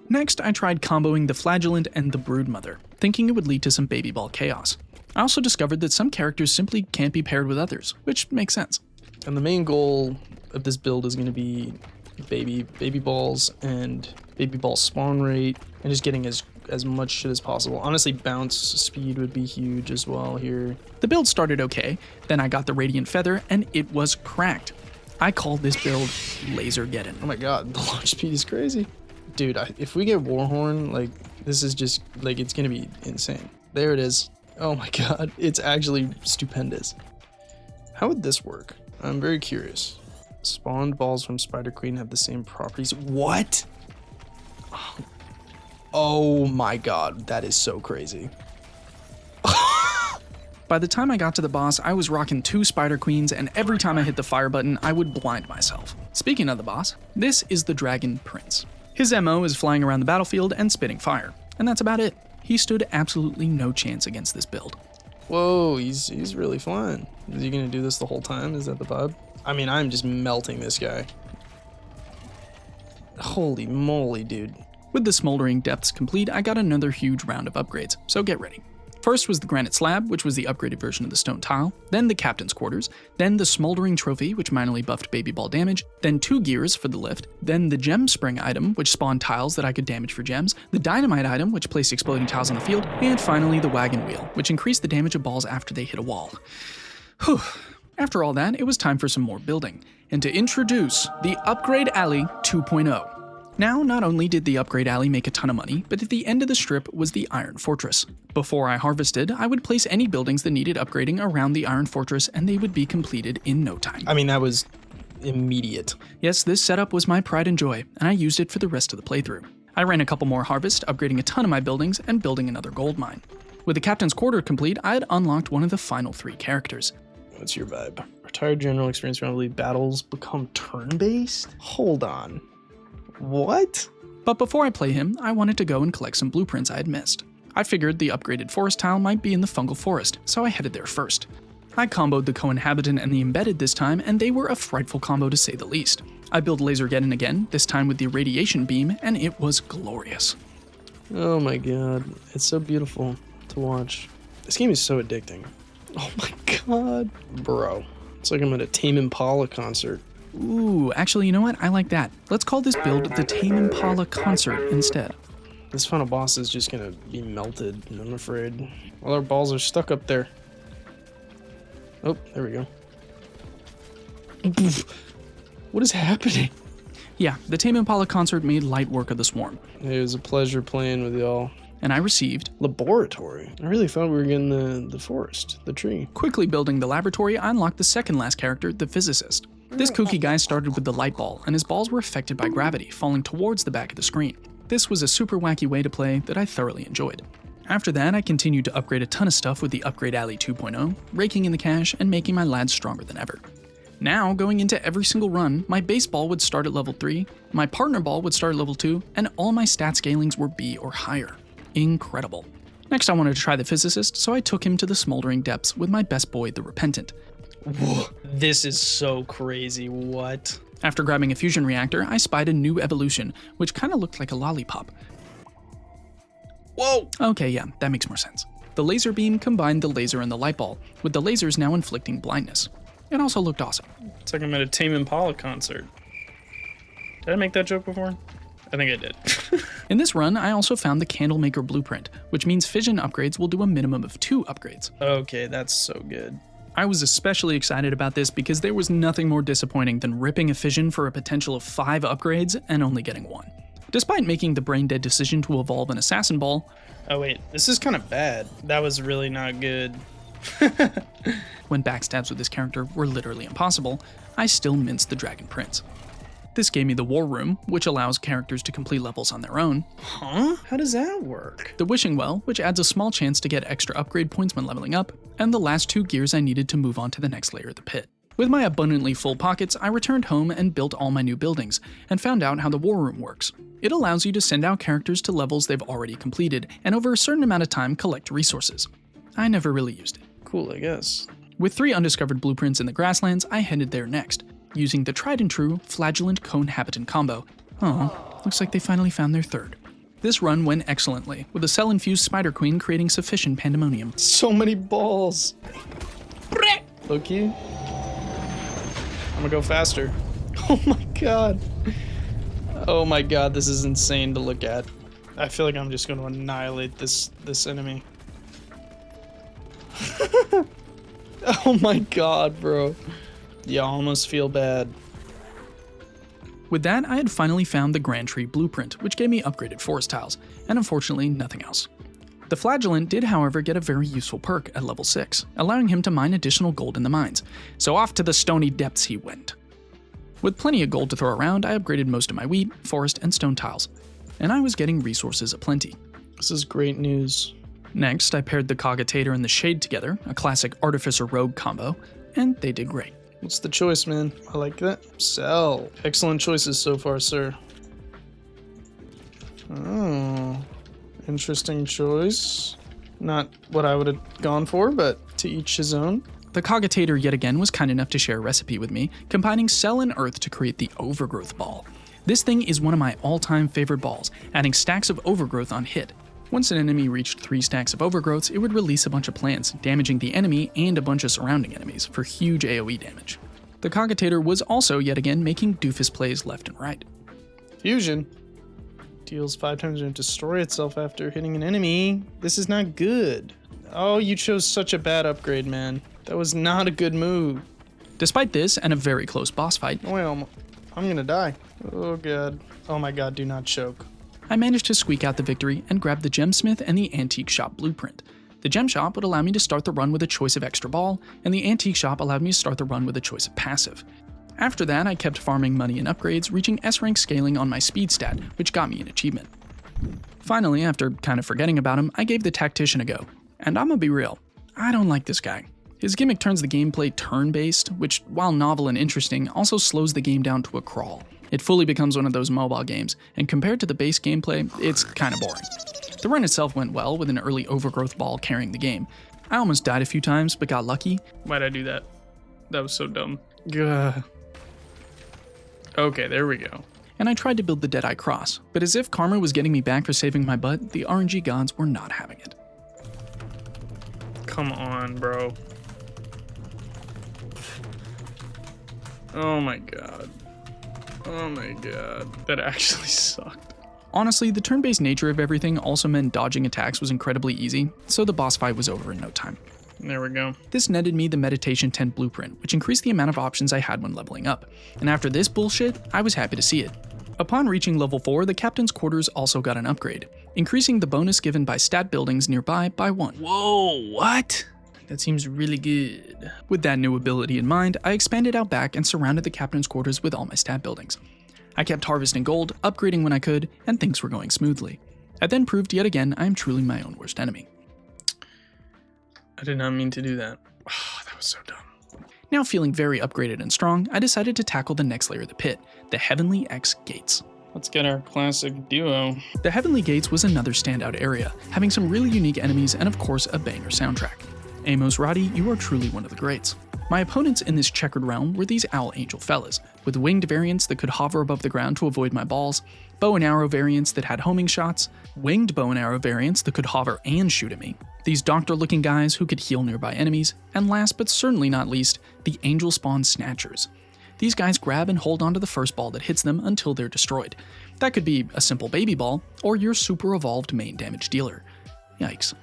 Next, I tried comboing the Flagellant and the Broodmother, thinking it would lead to some baby ball chaos. I also discovered that some characters simply can't be paired with others, which makes sense. And the main goal of this build is going to be baby balls and baby ball spawn rate, and just getting as as much shit as possible. Honestly, bounce speed would be huge as well here. The build started okay, then I got the Radiant Feather and it was cracked. I called this build Lasergeddon. Oh my god, the launch speed is crazy. Dude, if we get Warhorn, like, this is just, like, it's gonna be insane. There it is. Oh my god, it's actually stupendous. How would this work? I'm very curious. Spawned balls from Spider Queen have the same properties. What? Oh my god, that is so crazy. By the time I got to the boss, I was rocking 2 Spider Queens, and every time I hit the fire button, I would blind myself. Speaking of the boss, this is the Dragon Prince. His MO is flying around the battlefield and spitting fire, and that's about it. He stood absolutely no chance against this build. Whoa, he's really flying. Is he gonna do this the whole time? Is that the vibe? I mean, I'm just melting this guy. Holy moly, dude. With the Smoldering Depths complete, I got another huge round of upgrades, so get ready. First was the Granite Slab, which was the upgraded version of the Stone Tile, then the Captain's Quarters, then the Smoldering Trophy, which minorly buffed Baby Ball damage, then 2 gears for the lift, then the Gem Spring item, which spawned tiles that I could damage for gems, the Dynamite item, which placed exploding tiles on the field, and finally the Wagon Wheel, which increased the damage of balls after they hit a wall. Whew. After all that, it was time for some more building, and to introduce the Upgrade Alley 2.0. Now, not only did the Upgrade Alley make a ton of money, but at the end of the strip was the Iron Fortress. Before I harvested, I would place any buildings that needed upgrading around the Iron Fortress and they would be completed in no time. I mean, that was immediate. Yes, this setup was my pride and joy, and I used it for the rest of the playthrough. I ran a couple more harvests, upgrading a ton of my buildings and building another gold mine. With the Captain's Quarter complete, I had unlocked one of the final 3 characters. What's your vibe? Retired general experience randomly battles become turn-based? Hold on. What? But before I play him, I wanted to go and collect some blueprints I had missed. I figured the upgraded forest tile might be in the fungal forest, so I headed there first. I comboed the co-inhabitant and the embedded this time, and they were a frightful combo to say the least. I built Lasergeddon again, this time with the radiation beam, and it was glorious. Oh my god, it's so beautiful to watch. This game is so addicting. Oh my god. Bro, it's like I'm at a Tame Impala concert. Ooh, actually, you know what? I like that. Let's call this build the Tame Impala Concert instead. This final boss is just gonna be melted, I'm afraid. All our balls are stuck up there. Oh, there we go. What is happening? Yeah, the Tame Impala Concert made light work of the swarm. It was a pleasure playing with y'all. And I received Laboratory. I really thought we were getting the forest, the tree. Quickly building the laboratory, I unlocked the second last character, the Physicist. This kooky guy started with the light ball, and his balls were affected by gravity, falling towards the back of the screen. This was a super wacky way to play that I thoroughly enjoyed. After that, I continued to upgrade a ton of stuff with the Upgrade Alley 2.0, raking in the cash and making my lads stronger than ever. Now, going into every single run, my base ball would start at level 3, my partner ball would start at level 2, and all my stat scalings were B or higher. Incredible. Next, I wanted to try the Physicist, so I took him to the Smoldering Depths with my best boy, the Repentant. Whoa, this is so crazy. What? After grabbing a fusion reactor, I spied a new evolution, which kind of looked like a lollipop. Whoa! Okay, yeah, that makes more sense. The laser beam combined the laser and the light ball, with the lasers now inflicting blindness. It also looked awesome. It's like I'm at a Tame Impala concert. Did I make that joke before? I think I did. In this run, I also found the Candlemaker blueprint, which means fission upgrades will do a minimum of 2 upgrades. Okay, that's so good. I was especially excited about this because there was nothing more disappointing than ripping a fission for a potential of 5 upgrades and only getting 1. Despite making the brain-dead decision to evolve an Assassin Ball, Oh wait, this is kind of bad. That was really not good. when backstabs with this character were literally impossible, I still minced the Dragon Prince. This gave me the War Room, which allows characters to complete levels on their own, Huh? How does that work? the Wishing Well, which adds a small chance to get extra upgrade points when leveling up, and the last 2 gears I needed to move on to the next layer of the pit. With my abundantly full pockets, I returned home and built all my new buildings, and found out how the War Room works. It allows you to send out characters to levels they've already completed, and over a certain amount of time collect resources. I never really used it. Cool, I guess. With 3 undiscovered blueprints in the grasslands, I headed there next, using the tried and true Flagellant Co-Inhabitant combo. Oh, looks like they finally found their third. This run went excellently, with a cell-infused Spider Queen creating sufficient pandemonium. So many balls. Loki. I'm gonna go faster. Oh my god. Oh my god, this is insane to look at. I feel like I'm just going to annihilate this enemy. Oh my god, bro. Yeah, I almost feel bad. With that, I had finally found the Grand Tree blueprint, which gave me upgraded forest tiles, and unfortunately nothing else. The Flagellant did, however, get a very useful perk at level 6, allowing him to mine additional gold in the mines, so off to the stony depths he went. With plenty of gold to throw around, I upgraded most of my wheat, forest, and stone tiles, and I was getting resources aplenty. This is great news. Next, I paired the Cogitator and the Shade together, a classic Artificer Rogue combo, and they did great. What's the choice, man? I like that. Sell. Excellent choices so far, sir. Oh, interesting choice. Not what I would have gone for, but to each his own. The Cogitator yet again was kind enough to share a recipe with me, combining Cell and Earth to create the Overgrowth Ball. This thing is one of my all-time favorite balls, adding stacks of Overgrowth on hit. Once an enemy reached 3 stacks of Overgrowths, it would release a bunch of plants, damaging the enemy and a bunch of surrounding enemies for huge AoE damage. The Cogitator was also yet again making doofus plays left and right. Fusion. Deals 5 times and destroy itself after hitting an enemy. This is not good. Oh, you chose such a bad upgrade, man. That was not a good move. Despite this and a very close boss fight, Well, I'm gonna die. Oh god. Oh my god, do not choke. I managed to squeak out the victory and grab the Gemsmith and the Antique Shop blueprint. The Gem Shop would allow me to start the run with a choice of extra ball, and the Antique Shop allowed me to start the run with a choice of passive. After that, I kept farming money and upgrades, reaching S-rank scaling on my speed stat, which got me an achievement. Finally, after kind of forgetting about him, I gave the Tactician a go. And I'm gonna be real, I don't like this guy. His gimmick turns the gameplay turn-based, which, while novel and interesting, also slows the game down to a crawl. It fully becomes one of those mobile games, and compared to the base gameplay, it's kinda boring. The run itself went well, with an early Overgrowth Ball carrying the game. I almost died a few times, but got lucky. Why'd I do that? That was so dumb. Gah. Okay, there we go. And I tried to build the Deadeye Cross, but as if karma was getting me back for saving my butt, the RNG gods were not having it. Come on, bro. Oh my god. Oh my god. That actually sucked. Honestly, the turn-based nature of everything also meant dodging attacks was incredibly easy, so the boss fight was over in no time. There we go. This netted me the Meditation Tent blueprint, which increased the amount of options I had when leveling up, and after this bullshit, I was happy to see it. Upon reaching level 4, the Captain's Quarters also got an upgrade, increasing the bonus given by stat buildings nearby by 1. Whoa, what? That seems really good. With that new ability in mind, I expanded out back and surrounded the Captain's Quarters with all my stat buildings. I kept harvesting gold, upgrading when I could, and things were going smoothly. I then proved yet again I am truly my own worst enemy. I did not mean to do that. Oh, that was so dumb. Now feeling very upgraded and strong, I decided to tackle the next layer of the pit, the Heavenly X Gates. Let's get our classic duo. The Heavenly Gates was another standout area, having some really unique enemies and of course a banger soundtrack. Amos Roddy, you are truly one of the greats. My opponents in this checkered realm were these Owl Angel fellas, with winged variants that could hover above the ground to avoid my balls, bow and arrow variants that had homing shots, winged bow and arrow variants that could hover and shoot at me, these doctor-looking guys who could heal nearby enemies, and last but certainly not least, the Angel Spawn Snatchers. These guys grab and hold onto the first ball that hits them until they're destroyed. That could be a simple baby ball, or your super evolved main damage dealer. Yikes.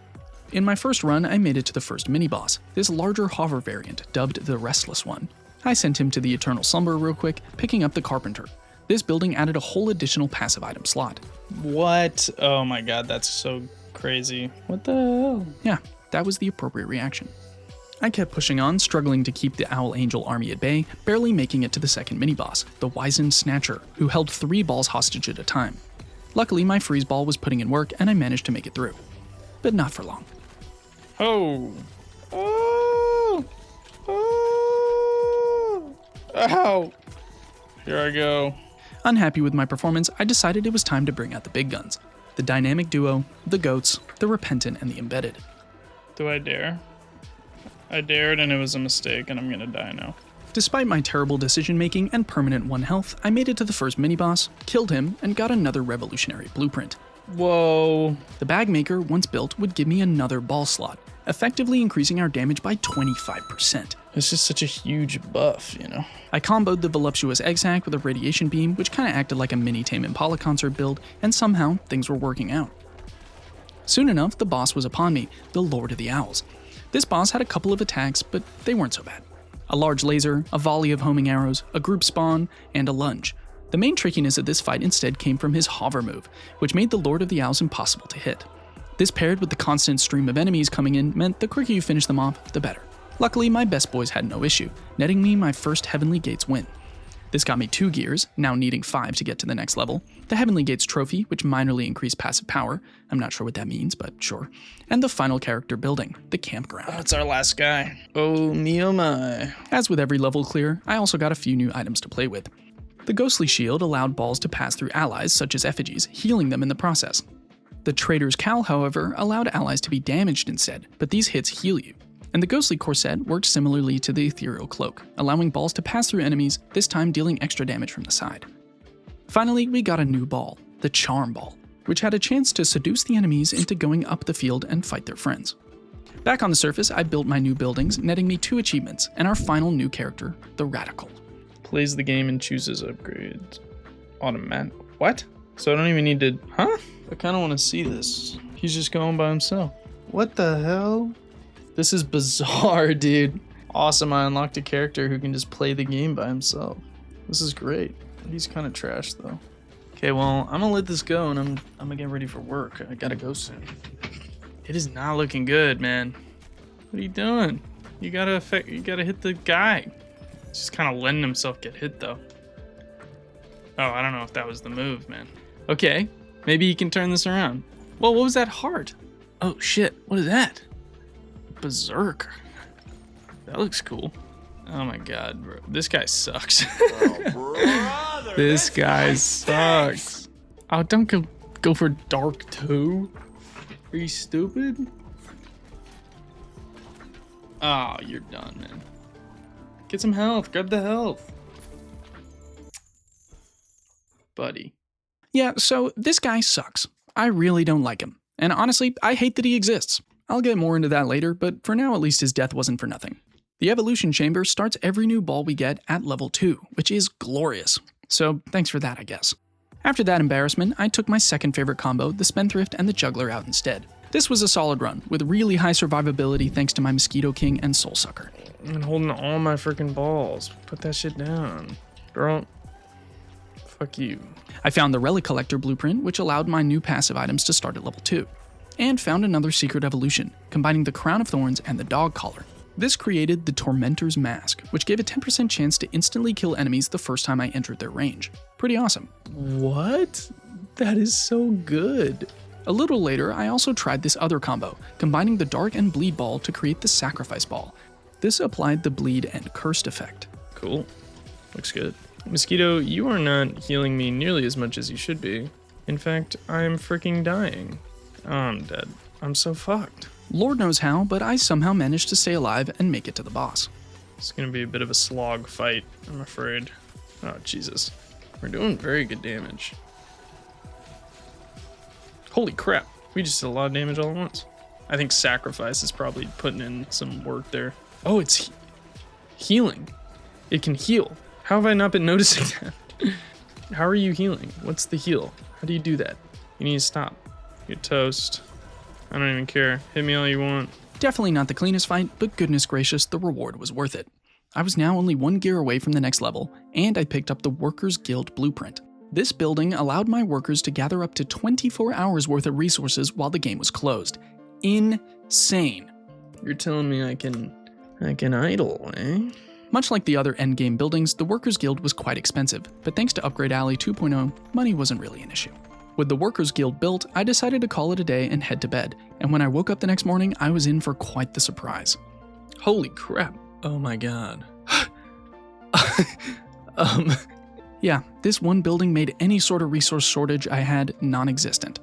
In my first run, I made it to the first mini-boss, this larger hover variant, dubbed the Restless One. I sent him to the Eternal Slumber real quick, picking up the Carpenter. This building added a whole additional passive item slot. What? Oh my god, that's so crazy. What the hell? Yeah, that was the appropriate reaction. I kept pushing on, struggling to keep the Owl Angel army at bay, barely making it to the second mini-boss, the Wizened Snatcher, who held 3 balls hostage at a time. Luckily, my freeze ball was putting in work and I managed to make it through. But not for long. Oh. Oh. Oh. Ow. Here I go. Unhappy with my performance, I decided it was time to bring out the big guns. The dynamic duo, the goats, the repentant, and the embedded. Do I dare? I dared and it was a mistake and I'm gonna die now. Despite my terrible decision making and permanent 1 health, I made it to the first mini-boss, killed him, and got another revolutionary blueprint. Whoa. The bag maker, once built, would give me another ball slot, effectively increasing our damage by 25%, It's just such a huge buff, you know? I comboed the voluptuous egg sac with a radiation beam, which kinda acted like a mini Tame Impala concert build, and somehow things were working out. Soon enough, the boss was upon me, the Lord of the Owls. This boss had a couple of attacks, but they weren't so bad. A large laser, a volley of homing arrows, a group spawn, and a lunge. The main trickiness of this fight instead came from his hover move, which made the Lord of the Owls impossible to hit. This paired with the constant stream of enemies coming in meant the quicker you finish them off, the better. Luckily, my best boys had no issue, netting me my first Heavenly Gates win. This got me 2 gears, now needing 5 to get to the next level, the Heavenly Gates trophy, which minorly increased passive power, I'm not sure what that means, but sure, and the final character building, the campground. That's our last guy. Oh me oh my. As with every level clear, I also got a few new items to play with. The Ghostly Shield allowed balls to pass through allies, such as effigies, healing them in the process. The Traitor's Cowl, however, allowed allies to be damaged instead, but these hits heal you. And the Ghostly Corset worked similarly to the Ethereal Cloak, allowing balls to pass through enemies, this time dealing extra damage from the side. Finally, we got a new ball, the Charm Ball, which had a chance to seduce the enemies into going up the field and fight their friends. Back on the surface, I built my new buildings, netting me 2 achievements, and our final new character, the Radical. Plays the game and chooses upgrades. Automatic. What? So I don't even need to. Huh? I kind of want to see this. He's just going by himself. What the hell? This is bizarre, dude. Awesome, I unlocked a character who can just play the game by himself. This is great. He's kind of trash, though. Okay, well, I'm gonna let this go, and I'm gonna get ready for work. I gotta go soon. It is not looking good, man. What are you doing? You gotta hit the guy. He's just kind of letting himself get hit, though. Oh, I don't know if that was the move, man. Okay, maybe he can turn this around. Whoa, what was that heart? Oh shit, what is that? Berserk. That looks cool. Oh my god, bro. This guy sucks. This guy sucks. Oh, don't go for Dark 2. Are you stupid? Oh, you're done, man. Get some health. Grab the health. Buddy. Yeah, so this guy sucks. I really don't like him. And honestly, I hate that he exists. I'll get more into that later, but for now at least his death wasn't for nothing. The Evolution Chamber starts every new ball we get at level 2, which is glorious. So thanks for that, I guess. After that embarrassment, I took my second favorite combo, the Spendthrift and the Juggler, out instead. This was a solid run, with really high survivability thanks to my Mosquito King and Soul Sucker. I'm holding all my freaking balls. Put that shit down. Girl. Fuck you. I found the Relic Collector blueprint, which allowed my new passive items to start at level 2. And found another secret evolution, combining the Crown of Thorns and the Dog Collar. This created the Tormentor's Mask, which gave a 10% chance to instantly kill enemies the first time I entered their range. Pretty awesome. What? That is so good. A little later, I also tried this other combo, combining the Dark and Bleed Ball to create the Sacrifice Ball. This applied the Bleed and Cursed effect. Cool. Looks good. Mosquito, you are not healing me nearly as much as you should be. In fact, I'm freaking dying. Oh, I'm dead. I'm so fucked. Lord knows how, but I somehow managed to stay alive and make it to the boss. It's gonna be a bit of a slog fight, I'm afraid. Oh, Jesus. We're doing very good damage. Holy crap. We just did a lot of damage all at once. I think Sacrifice is probably putting in some work there. Oh, it's healing. It can heal. How have I not been noticing that? How are you healing? What's the heal? How do you do that? You need to stop. You're toast. I don't even care. Hit me all you want. Definitely not the cleanest fight, but goodness gracious, the reward was worth it. I was now only 1 gear away from the next level, and I picked up the Workers Guild blueprint. This building allowed my workers to gather up to 24 hours worth of resources while the game was closed. Insane. You're telling me I can idle, eh? Much like the other endgame buildings, the Workers Guild was quite expensive, but thanks to Upgrade Alley 2.0, money wasn't really an issue. With the Workers Guild built, I decided to call it a day and head to bed, and when I woke up the next morning, I was in for quite the surprise. Holy crap. Oh my god. Yeah, this one building made any sort of resource shortage I had non-existent.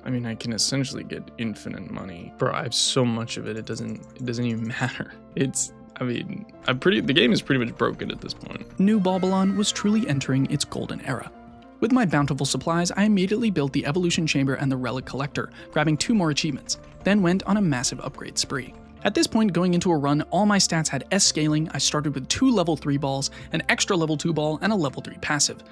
I mean, I can essentially get infinite money. Bro, I have so much of it, it doesn't even matter. The game is pretty much broken at this point. New Babylon was truly entering its golden era. With my bountiful supplies, I immediately built the Evolution Chamber and the Relic Collector, grabbing 2 more achievements, then went on a massive upgrade spree. At this point, going into a run, all my stats had S scaling. I started with 2 level 3 balls, an extra level 2 ball, and a level 3 passive.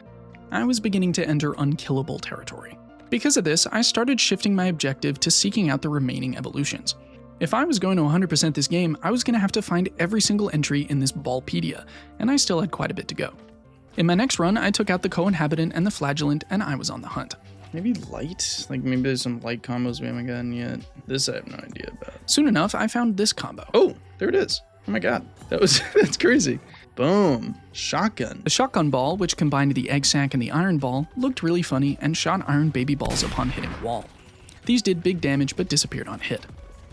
I was beginning to enter unkillable territory. Because of this, I started shifting my objective to seeking out the remaining evolutions. If I was going to 100% this game, I was going to have to find every single entry in this Ballpedia, and I still had quite a bit to go. In my next run, I took out the co-inhabitant and the flagellant, and I was on the hunt. Maybe light? Like maybe there's some light combos we haven't gotten yet. This I have no idea about. Soon enough, I found this combo. Oh, there it is. Oh my god. That's crazy. Boom. Shotgun. The shotgun ball, which combined the egg sac and the iron ball, looked really funny and shot iron baby balls upon hitting a wall. These did big damage but disappeared on hit.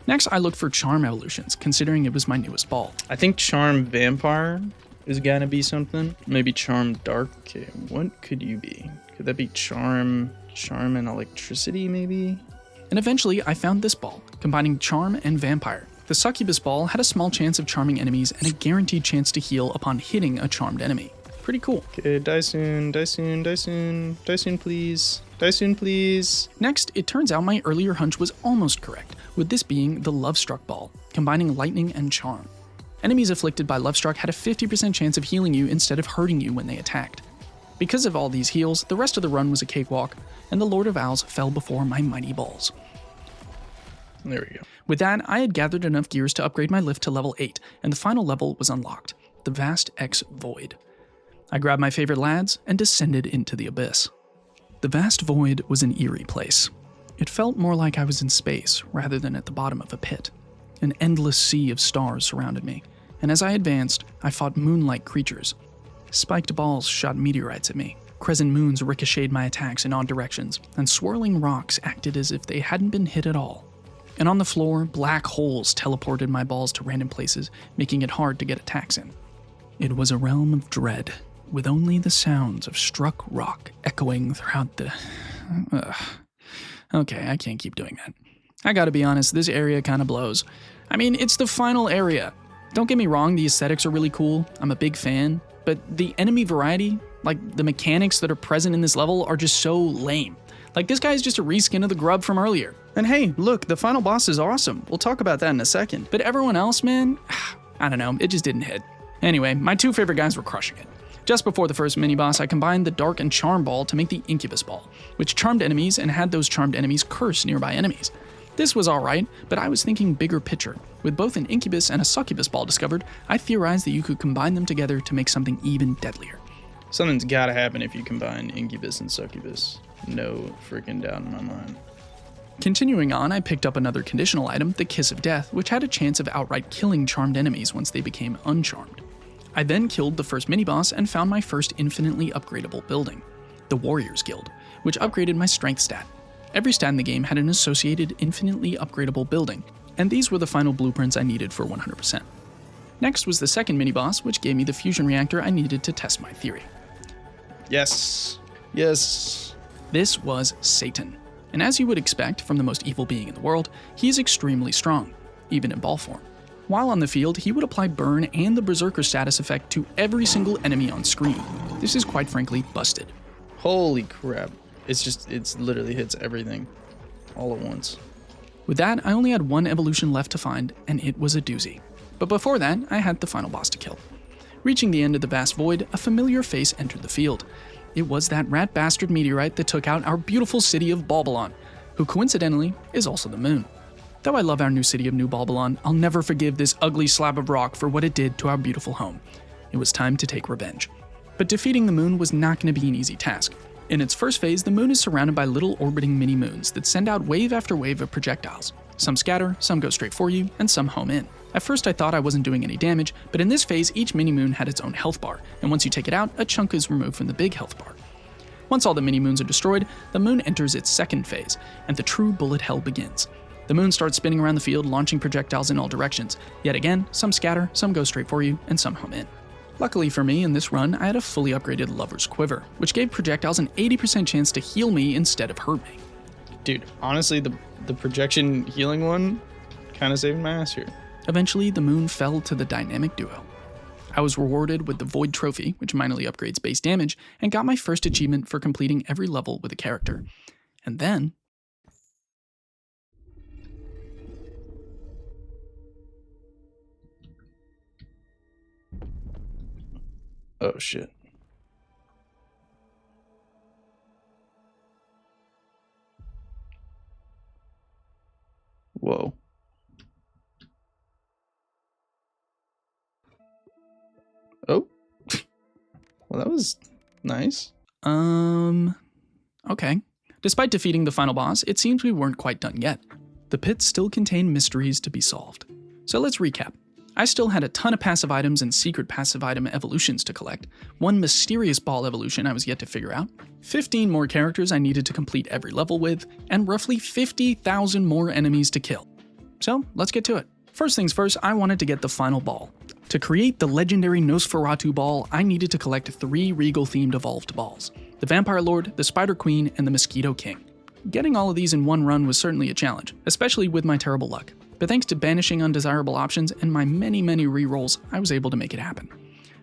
Next, I looked for charm evolutions, considering it was my newest ball. I think charm vampire is gonna be something. Maybe charm dark. Okay, what could you be? Could that be charm and electricity maybe? And eventually, I found this ball, combining charm and vampire. The succubus ball had a small chance of charming enemies and a guaranteed chance to heal upon hitting a charmed enemy. Pretty cool. Okay, die soon, die soon, die soon, die soon please, die soon please. Next, it turns out my earlier hunch was almost correct, with this being the Lovestruck ball, combining lightning and charm. Enemies afflicted by Lovestruck had a 50% chance of healing you instead of hurting you when they attacked. Because of all these heals, the rest of the run was a cakewalk, and the Lord of Owls fell before my mighty balls. There we go. With that, I had gathered enough gears to upgrade my lift to level 8, and the final level was unlocked, the vast X Void. I grabbed my favorite lads and descended into the abyss. The vast void was an eerie place. It felt more like I was in space rather than at the bottom of a pit. An endless sea of stars surrounded me, and as I advanced, I fought moon-like creatures. Spiked balls shot meteorites at me, crescent moons ricocheted my attacks in odd directions, and swirling rocks acted as if they hadn't been hit at all. And on the floor, black holes teleported my balls to random places, making it hard to get attacks in. It was a realm of dread, with only the sounds of struck rock echoing throughout the... Okay, I can't keep doing that. I gotta be honest, this area kinda blows. I mean, it's the final area. Don't get me wrong, the aesthetics are really cool, I'm a big fan, but the enemy variety, like the mechanics that are present in this level, are just so lame. Like, this guy's just a reskin of the grub from earlier. And hey, look, the final boss is awesome. We'll talk about that in a second. But everyone else, man, I don't know, it just didn't hit. Anyway, my two favorite guys were crushing it. Just before the first mini-boss, I combined the Dark and Charm Ball to make the Incubus Ball, which charmed enemies and had those charmed enemies curse nearby enemies. This was alright, but I was thinking bigger picture. With both an Incubus and a Succubus Ball discovered, I theorized that you could combine them together to make something even deadlier. Something's gotta happen if you combine Incubus and Succubus. No freaking doubt in my mind. Continuing on, I picked up another conditional item, the Kiss of Death, which had a chance of outright killing charmed enemies once they became uncharmed. I then killed the first mini-boss and found my first infinitely upgradable building, the Warriors Guild, which upgraded my strength stat. Every stat in the game had an associated infinitely upgradable building, and these were the final blueprints I needed for 100%. Next was the second mini-boss, which gave me the fusion reactor I needed to test my theory. Yes. Yes. This was Satan, and as you would expect from the most evil being in the world, he is extremely strong, even in ball form. While on the field, he would apply Burn and the Berserker status effect to every single enemy on screen. This is quite frankly busted. Holy crap. It's literally hits everything all at once. With that, I only had one evolution left to find, and it was a doozy. But before that, I had the final boss to kill. Reaching the end of the vast void, a familiar face entered the field. It was that rat bastard meteorite that took out our beautiful city of Balbalon, who coincidentally is also the moon. Though I love our new city of New Balbalon, I'll never forgive this ugly slab of rock for what it did to our beautiful home. It was time to take revenge. But defeating the moon was not going to be an easy task. In its first phase, the moon is surrounded by little orbiting mini-moons that send out wave after wave of projectiles. Some scatter, some go straight for you, and some home in. At first I thought I wasn't doing any damage, but in this phase each mini-moon had its own health bar, and once you take it out, a chunk is removed from the big health bar. Once all the mini-moons are destroyed, the moon enters its second phase, and the true bullet hell begins. The moon starts spinning around the field, launching projectiles in all directions. Yet again, some scatter, some go straight for you, and some home in. Luckily for me, in this run, I had a fully upgraded Lover's Quiver, which gave projectiles an 80% chance to heal me instead of hurt me. Dude, honestly, the projection healing one kind of saved my ass here. Eventually, the moon fell to the dynamic duo. I was rewarded with the Void Trophy, which minorly upgrades base damage, and got my first achievement for completing every level with a character. And then... Oh, shit. Whoa. Oh. Well, that was nice. Okay. Despite defeating the final boss, it seems we weren't quite done yet. The pits still contain mysteries to be solved. So let's recap. I still had a ton of passive items and secret passive item evolutions to collect, one mysterious ball evolution I was yet to figure out, 15 more characters I needed to complete every level with, and roughly 50,000 more enemies to kill. So let's get to it. First things first, I wanted to get the final ball. To create the legendary Nosferatu ball, I needed to collect 3 regal-themed evolved balls: the Vampire Lord, the Spider Queen, and the Mosquito King. Getting all of these in one run was certainly a challenge, especially with my terrible luck. But thanks to banishing undesirable options and my many rerolls, I was able to make it happen.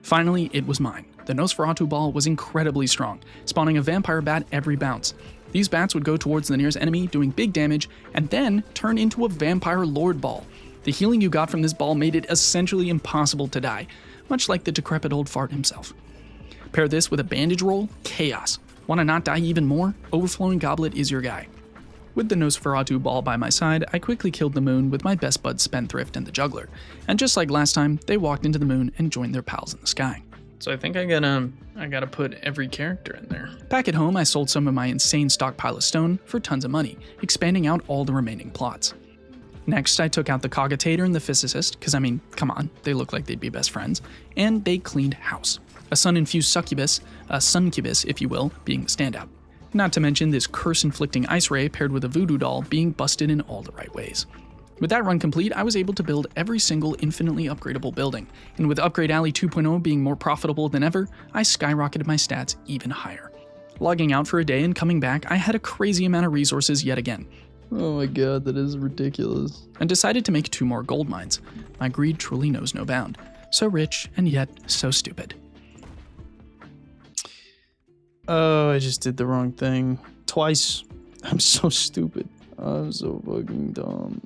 Finally, it was mine. The Nosferatu ball was incredibly strong, spawning a vampire bat every bounce. These bats would go towards the nearest enemy, doing big damage, and then turn into a Vampire Lord ball. The healing you got from this ball made it essentially impossible to die, much like the decrepit old fart himself. Pair this with a bandage roll, chaos. Want to not die even more? Overflowing Goblet is your guy. With the Nosferatu ball by my side, I quickly killed the moon with my best bud Spendthrift and the Juggler, and just like last time, they walked into the moon and joined their pals in the sky. So I think I gotta put every character in there. Back at home, I sold some of my insane stockpile of stone for tons of money, expanding out all the remaining plots. Next, I took out the Cogitator and the Physicist, because I mean, come on, they look like they'd be best friends, and they cleaned house. A sun-infused succubus, a suncubus if you will, being the standout. Not to mention this curse-inflicting ice ray paired with a voodoo doll being busted in all the right ways. With that run complete, I was able to build every single infinitely upgradable building, and with Upgrade Alley 2.0 being more profitable than ever, I skyrocketed my stats even higher. Logging out for a day and coming back, I had a crazy amount of resources yet again. Oh my god, that is ridiculous. And decided to make 2 more gold mines. My greed truly knows no bound. So rich, and yet so stupid. Oh, I just did the wrong thing. Twice. I'm so stupid. I'm so fucking dumb.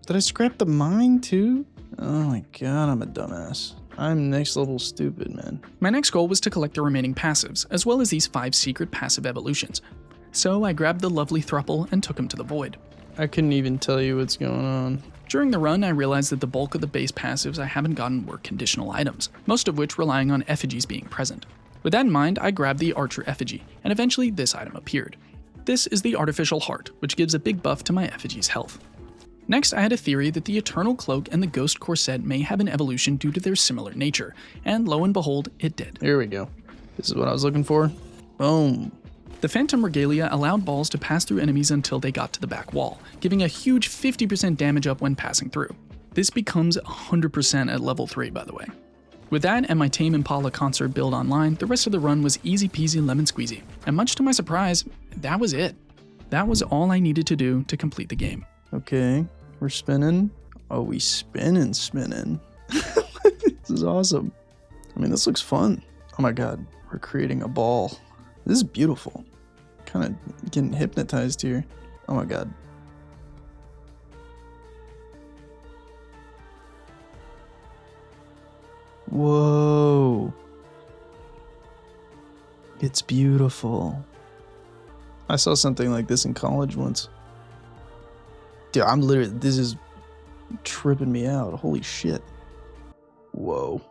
Did I scrap the mine too? Oh my god, I'm a dumbass. I'm next level stupid, man. My next goal was to collect the remaining passives, as well as these 5 secret passive evolutions. So I grabbed the lovely thruple and took him to the void. I couldn't even tell you what's going on. During the run, I realized that the bulk of the base passives I haven't gotten were conditional items, most of which relying on effigies being present. With that in mind, I grabbed the Archer effigy, and eventually this item appeared. This is the Artificial Heart, which gives a big buff to my effigy's health. Next, I had a theory that the Eternal Cloak and the Ghost Corset may have an evolution due to their similar nature, and lo and behold, it did. Here we go. This is what I was looking for. Boom. The Phantom Regalia allowed balls to pass through enemies until they got to the back wall, giving a huge 50% damage up when passing through. This becomes 100% at level 3, by the way. With that and my Tame Impala concert build online, the rest of the run was easy peasy lemon squeezy, and much to my surprise, that was it. That was all I needed to do to complete the game. Okay, we're spinning. Oh, we spinning. This is awesome. I mean, this looks fun. Oh my god, we're creating a ball. This is beautiful. Kind of getting hypnotized here. Oh my god. Whoa. It's beautiful. I saw something like this in college once. Dude, I'm literally, this is tripping me out. Holy shit. Whoa.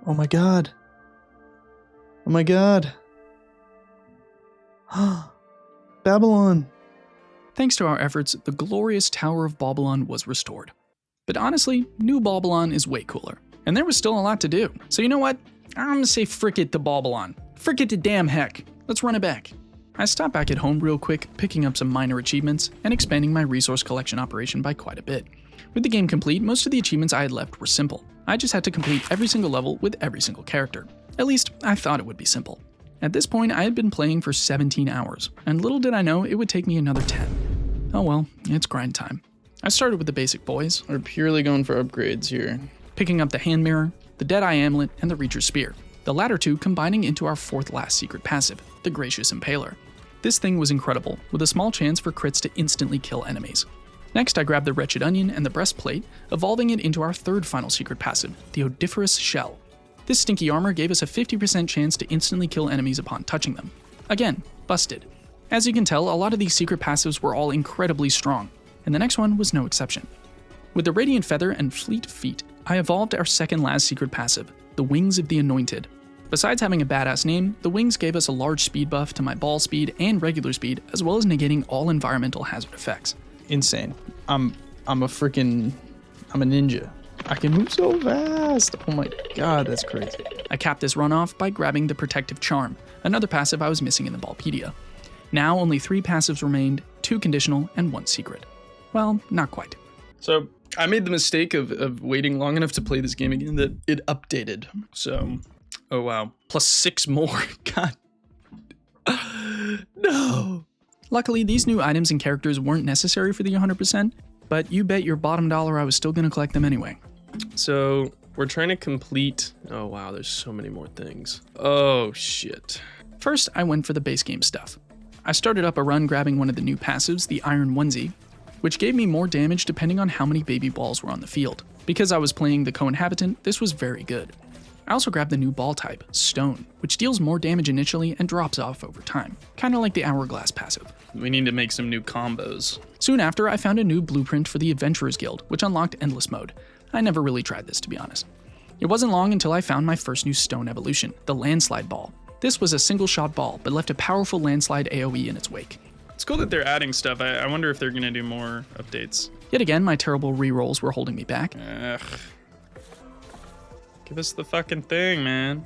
Oh my god. Oh my god. Babylon. Thanks to our efforts, the glorious Tower of Babylon was restored. But honestly, New Babylon is way cooler. And there was still a lot to do. So you know what? I'm gonna say frick it to Babylon. Frick it to damn heck. Let's run it back. I stopped back at home real quick, picking up some minor achievements, and expanding my resource collection operation by quite a bit. With the game complete, most of the achievements I had left were simple. I just had to complete every single level with every single character. At least, I thought it would be simple. At this point, I had been playing for 17 hours, and little did I know it would take me another 10. Oh well, it's grind time. I started with the basic boys. We're purely going for upgrades here. Picking up the Hand Mirror, the Deadeye Amulet, and the Reacher's Spear. The latter two combining into our 4th last secret passive, the Gracious Impaler. This thing was incredible, with a small chance for crits to instantly kill enemies. Next, I grabbed the Wretched Onion and the Breastplate, evolving it into our third final secret passive, the Odiferous Shell. This stinky armor gave us a 50% chance to instantly kill enemies upon touching them. Again, busted. As you can tell, a lot of these secret passives were all incredibly strong, and the next one was no exception. With the Radiant Feather and Fleet Feet, I evolved our second last secret passive, the Wings of the Anointed. Besides having a badass name, the wings gave us a large speed buff to my ball speed and regular speed, as well as negating all environmental hazard effects. Insane. I'm a ninja. I can move so fast. Oh my god, that's crazy. I capped this run off by grabbing the Protective Charm, another passive I was missing in the Ballpedia. Now only 3 passives remained, 2 conditional, and 1 secret. Well, not quite. So I made the mistake of waiting long enough to play this game again that it updated. So, oh wow. Plus 6 more. God. No. Luckily, these new items and characters weren't necessary for the 100%, but you bet your bottom dollar I was still going to collect them anyway. So we're trying to complete. Oh wow, there's so many more things. Oh shit. First, I went for the base game stuff. I started up a run grabbing one of the new passives, the Iron Onesie, which gave me more damage depending on how many baby balls were on the field. Because I was playing the co-inhabitant, this was very good. I also grabbed the new ball type, Stone, which deals more damage initially and drops off over time, kinda like the Hourglass passive. We need to make some new combos. Soon after, I found a new blueprint for the Adventurers Guild, which unlocked Endless Mode. I never really tried this, to be honest. It wasn't long until I found my first new stone evolution, the Landslide Ball. This was a single-shot ball, but left a powerful landslide AoE in its wake. It's cool that they're adding stuff. I wonder if they're gonna do more updates. Yet again, my terrible rerolls were holding me back. Ugh. Give us the fucking thing, man.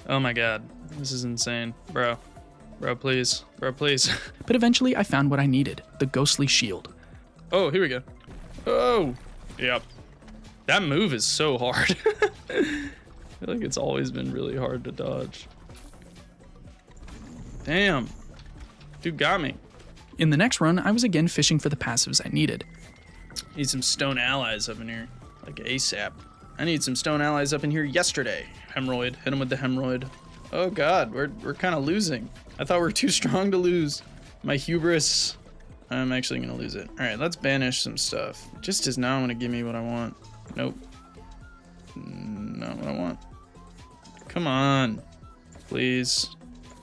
Oh my god. This is insane. Bro. Bro, please. Bro, please. But eventually, I found what I needed, the Ghostly Shield. Oh, here we go. Oh! Yep. That move is so hard. I feel like it's always been really hard to dodge. Damn. Dude got me. In the next run, I was again fishing for the passives I needed. Need some stone allies up in here. Like ASAP. I need some stone allies up in here yesterday. Hemorrhoid. Hit him with the hemorrhoid. Oh god, we're kind of losing. I thought we were too strong to lose. My hubris. I'm actually gonna lose it. Alright, let's banish some stuff. Just as now gonna give me what I want. Nope. Not what I want. Come on. Please.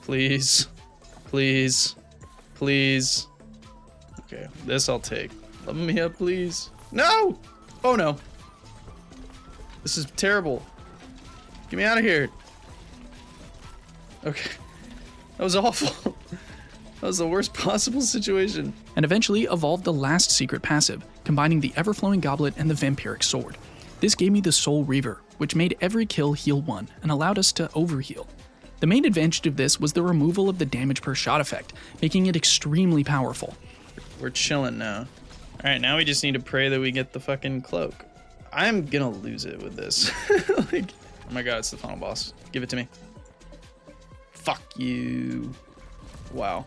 Please. Please. Please. Okay, this I'll take. Level me up, please. No! Oh no. This is terrible. Get me out of here. Okay. That was awful. That was the worst possible situation. And eventually evolved the last secret passive, combining the Everflowing Goblet and the Vampiric Sword. This gave me the Soul Reaver, which made every kill heal 1 and allowed us to overheal. The main advantage of this was the removal of the damage per shot effect, making it extremely powerful. We're chilling now. Alright, now we just need to pray that we get the fucking cloak. I'm gonna lose it with this. Like, oh my god, it's the final boss. Give it to me. Fuck you. Wow.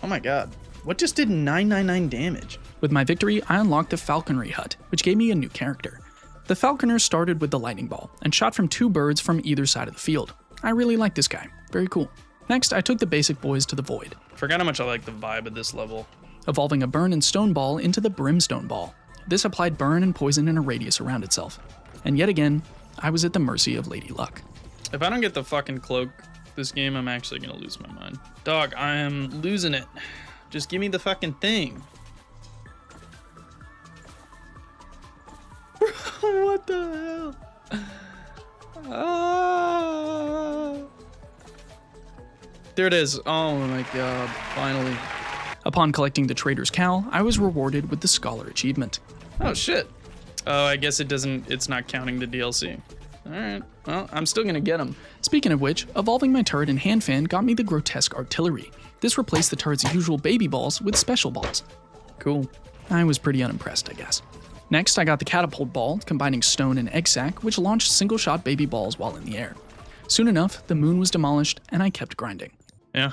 Oh my god. What just did 999 damage? With my victory, I unlocked the Falconry Hut, which gave me a new character. The Falconer started with the Lightning Ball, and shot from 2 birds from either side of the field. I really like this guy. Very cool. Next, I took the basic boys to the Void. Forgot how much I like the vibe of this level. Evolving a Burn and Stone Ball into the Brimstone Ball. This applied burn and poison in a radius around itself. And yet again, I was at the mercy of Lady Luck. If I don't get the fucking cloak this game, I'm actually gonna lose my mind. Dog, I am losing it. Just give me the fucking thing. What the hell? Ah. There it is. Oh my god, finally. Upon collecting the Trader's Cowl, I was rewarded with the Scholar Achievement. Oh shit. Oh, I guess it's not counting the DLC. Alright, well, I'm still gonna get them. Speaking of which, evolving my turret and hand fan got me the Grotesque Artillery. This replaced the turret's usual baby balls with special balls. Cool. I was pretty unimpressed, I guess. Next, I got the Catapult Ball, combining Stone and Egg Sac, which launched single-shot baby balls while in the air. Soon enough, the moon was demolished, and I kept grinding. Yeah.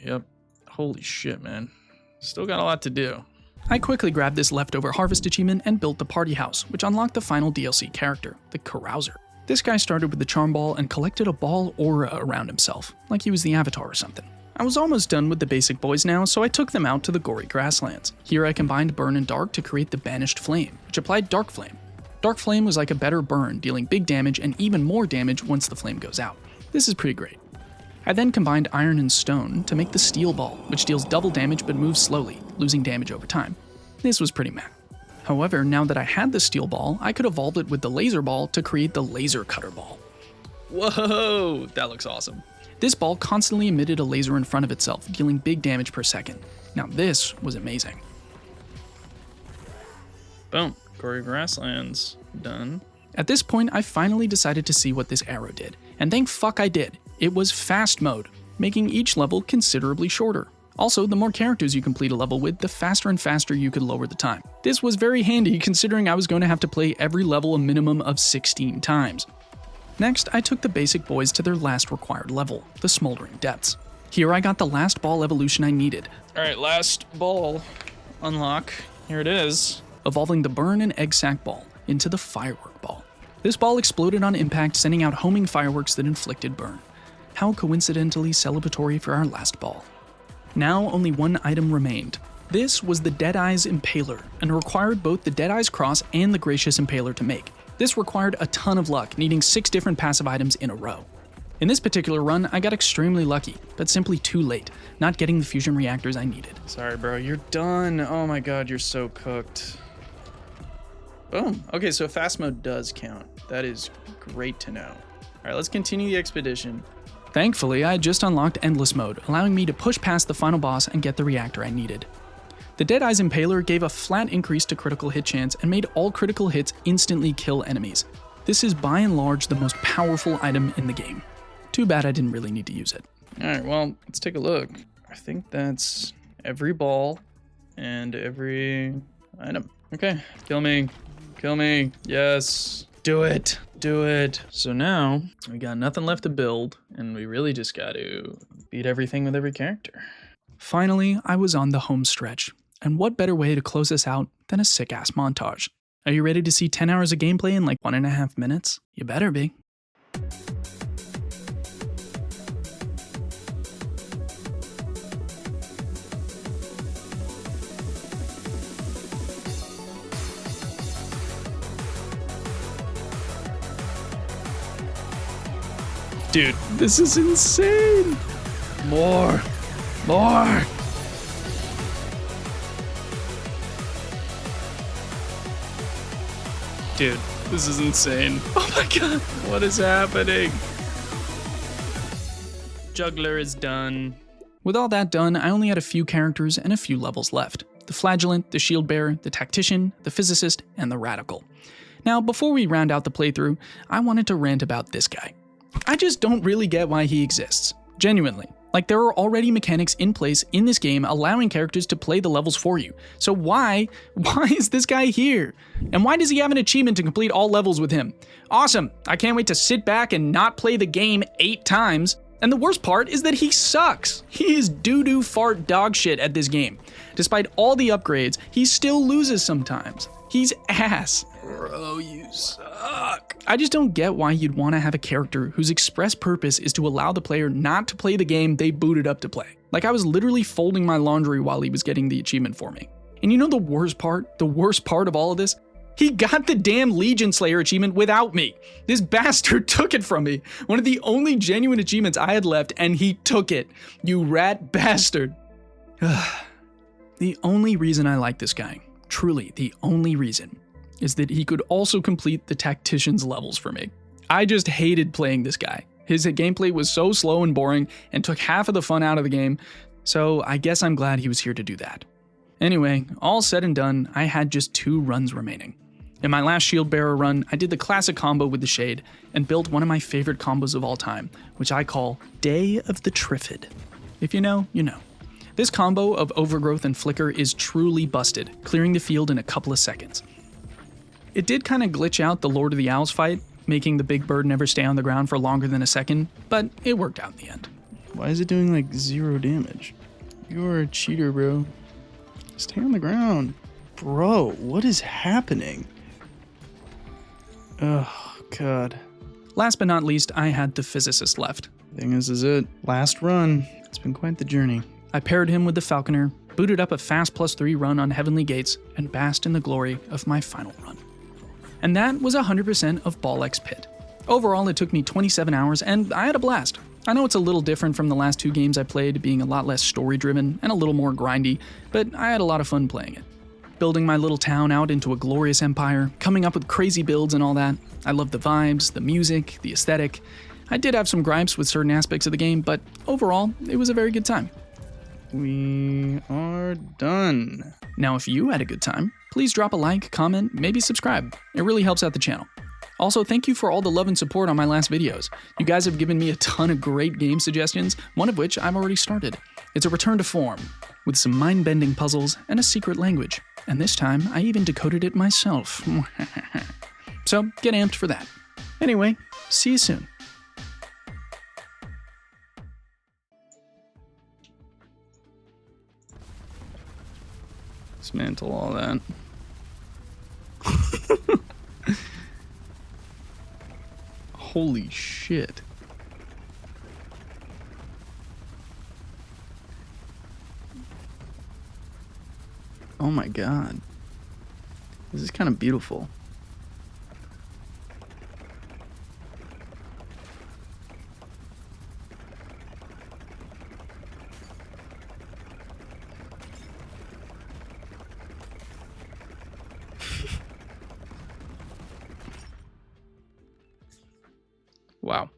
Yep. Holy shit, man. Still got a lot to do. I quickly grabbed this leftover harvest achievement and built the Party House, which unlocked the final DLC character, the Carouser. This guy started with the Charm Ball and collected a ball aura around himself, like he was the Avatar or something. I was almost done with the basic boys now, so I took them out to the gory grasslands. Here I combined Burn and Dark to create the Banished Flame, which applied Dark Flame. Dark Flame was like a better burn, dealing big damage and even more damage once the flame goes out. This is pretty great. I then combined Iron and Stone to make the Steel Ball, which deals double damage but moves slowly, losing damage over time. This was pretty meh. However, now that I had the Steel Ball, I could evolve it with the Laser Ball to create the Laser Cutter Ball. Whoa, that looks awesome. This ball constantly emitted a laser in front of itself, dealing big damage per second. Now this was amazing. Boom. Gory Grasslands. Done. At this point, I finally decided to see what this arrow did, and thank fuck I did. It was fast mode, making each level considerably shorter. Also, the more characters you complete a level with, the faster and faster you could lower the time. This was very handy considering I was going to have to play every level a minimum of 16 times. Next, I took the basic boys to their last required level, the Smoldering Depths. Here I got the last ball evolution I needed. Alright, last ball. Unlock. Here it is. Evolving the Burn and Egg Sack Ball into the Firework Ball. This ball exploded on impact, sending out homing fireworks that inflicted burn. How coincidentally celebratory for our last ball. Now only one item remained. This was the Deadeye's Impaler, and required both the Deadeye's Cross and the Gracious Impaler to make. This required a ton of luck, needing 6 different passive items in a row. In this particular run, I got extremely lucky, but simply too late, not getting the fusion reactors I needed. Sorry, bro. You're done. Oh my god, you're so cooked. Boom. Okay, so fast mode does count. That is great to know. Alright, let's continue the expedition. Thankfully, I had just unlocked Endless Mode, allowing me to push past the final boss and get the reactor I needed. The Deadeye's Impaler gave a flat increase to critical hit chance and made all critical hits instantly kill enemies. This is by and large the most powerful item in the game. Too bad I didn't really need to use it. Alright, well, let's take a look. I think that's every ball and every item. Okay, kill me. Kill me. Yes. Do it. Do it. So now, we got nothing left to build, and we really just got to beat everything with every character. Finally, I was on the home stretch. And what better way to close this out than a sick-ass montage? Are you ready to see 10 hours of gameplay in like 1.5 minutes? You better be. Dude, this is insane! More. More. Dude, this is insane. Oh my god, what is happening? Juggler is done. With all that done, I only had a few characters and a few levels left. The Flagellant, the Shield Bearer, the Tactician, the Physicist, and the Radical. Now, before we round out the playthrough, I wanted to rant about this guy. I just don't really get why he exists. Genuinely. Like, there are already mechanics in place in this game allowing characters to play the levels for you. So why is this guy here? And why does he have an achievement to complete all levels with him? Awesome! I can't wait to sit back and not play the game 8 times. And the worst part is that he sucks. He is doo-doo fart dog shit at this game. Despite all the upgrades, he still loses sometimes. He's ass. Bro, you suck. I just don't get why you'd want to have a character whose express purpose is to allow the player not to play the game they booted up to play. Like, I was literally folding my laundry while he was getting the achievement for me. And you know the worst part? The worst part of all of this? He got the damn Legion Slayer achievement without me. This bastard took it from me. One of the only genuine achievements I had left, and he took it. You rat bastard. The only reason I like this guy, truly the only reason, is that he could also complete the Tactician's levels for me. I just hated playing this guy. His gameplay was so slow and boring and took half of the fun out of the game, so I guess I'm glad he was here to do that. Anyway, all said and done, I had just 2 runs remaining. In my last Shield Bearer run, I did the classic combo with the Shade and built one of my favorite combos of all time, which I call Day of the Triffid. If you know, you know. This combo of Overgrowth and Flicker is truly busted, clearing the field in a couple of seconds. It did kind of glitch out the Lord of the Owls fight, making the big bird never stay on the ground for longer than a second, but it worked out in the end. Why is it doing like 0 damage? You're a cheater, bro. Stay on the ground. Bro, what is happening? Oh, God. Last but not least, I had the Physicist left. Thing is it. Last run. It's been quite the journey. I paired him with the Falconer, booted up a fast +3 run on Heavenly Gates, and basked in the glory of my final run. And that was 100% of Ball X Pit. Overall, it took me 27 hours, and I had a blast. I know it's a little different from the last 2 games I played, being a lot less story-driven and a little more grindy, but I had a lot of fun playing it. Building my little town out into a glorious empire, coming up with crazy builds and all that. I loved the vibes, the music, the aesthetic. I did have some gripes with certain aspects of the game, but overall, it was a very good time. We are done. Now, if you had a good time, please drop a like, comment, maybe subscribe. It really helps out the channel. Also, thank you for all the love and support on my last videos. You guys have given me a ton of great game suggestions, one of which I've already started. It's a return to form, with some mind-bending puzzles and a secret language. And this time, I even decoded it myself. So, get amped for that. Anyway, see you soon. Dismantle all that. Holy shit. Oh my god. This is kind of beautiful. Wow.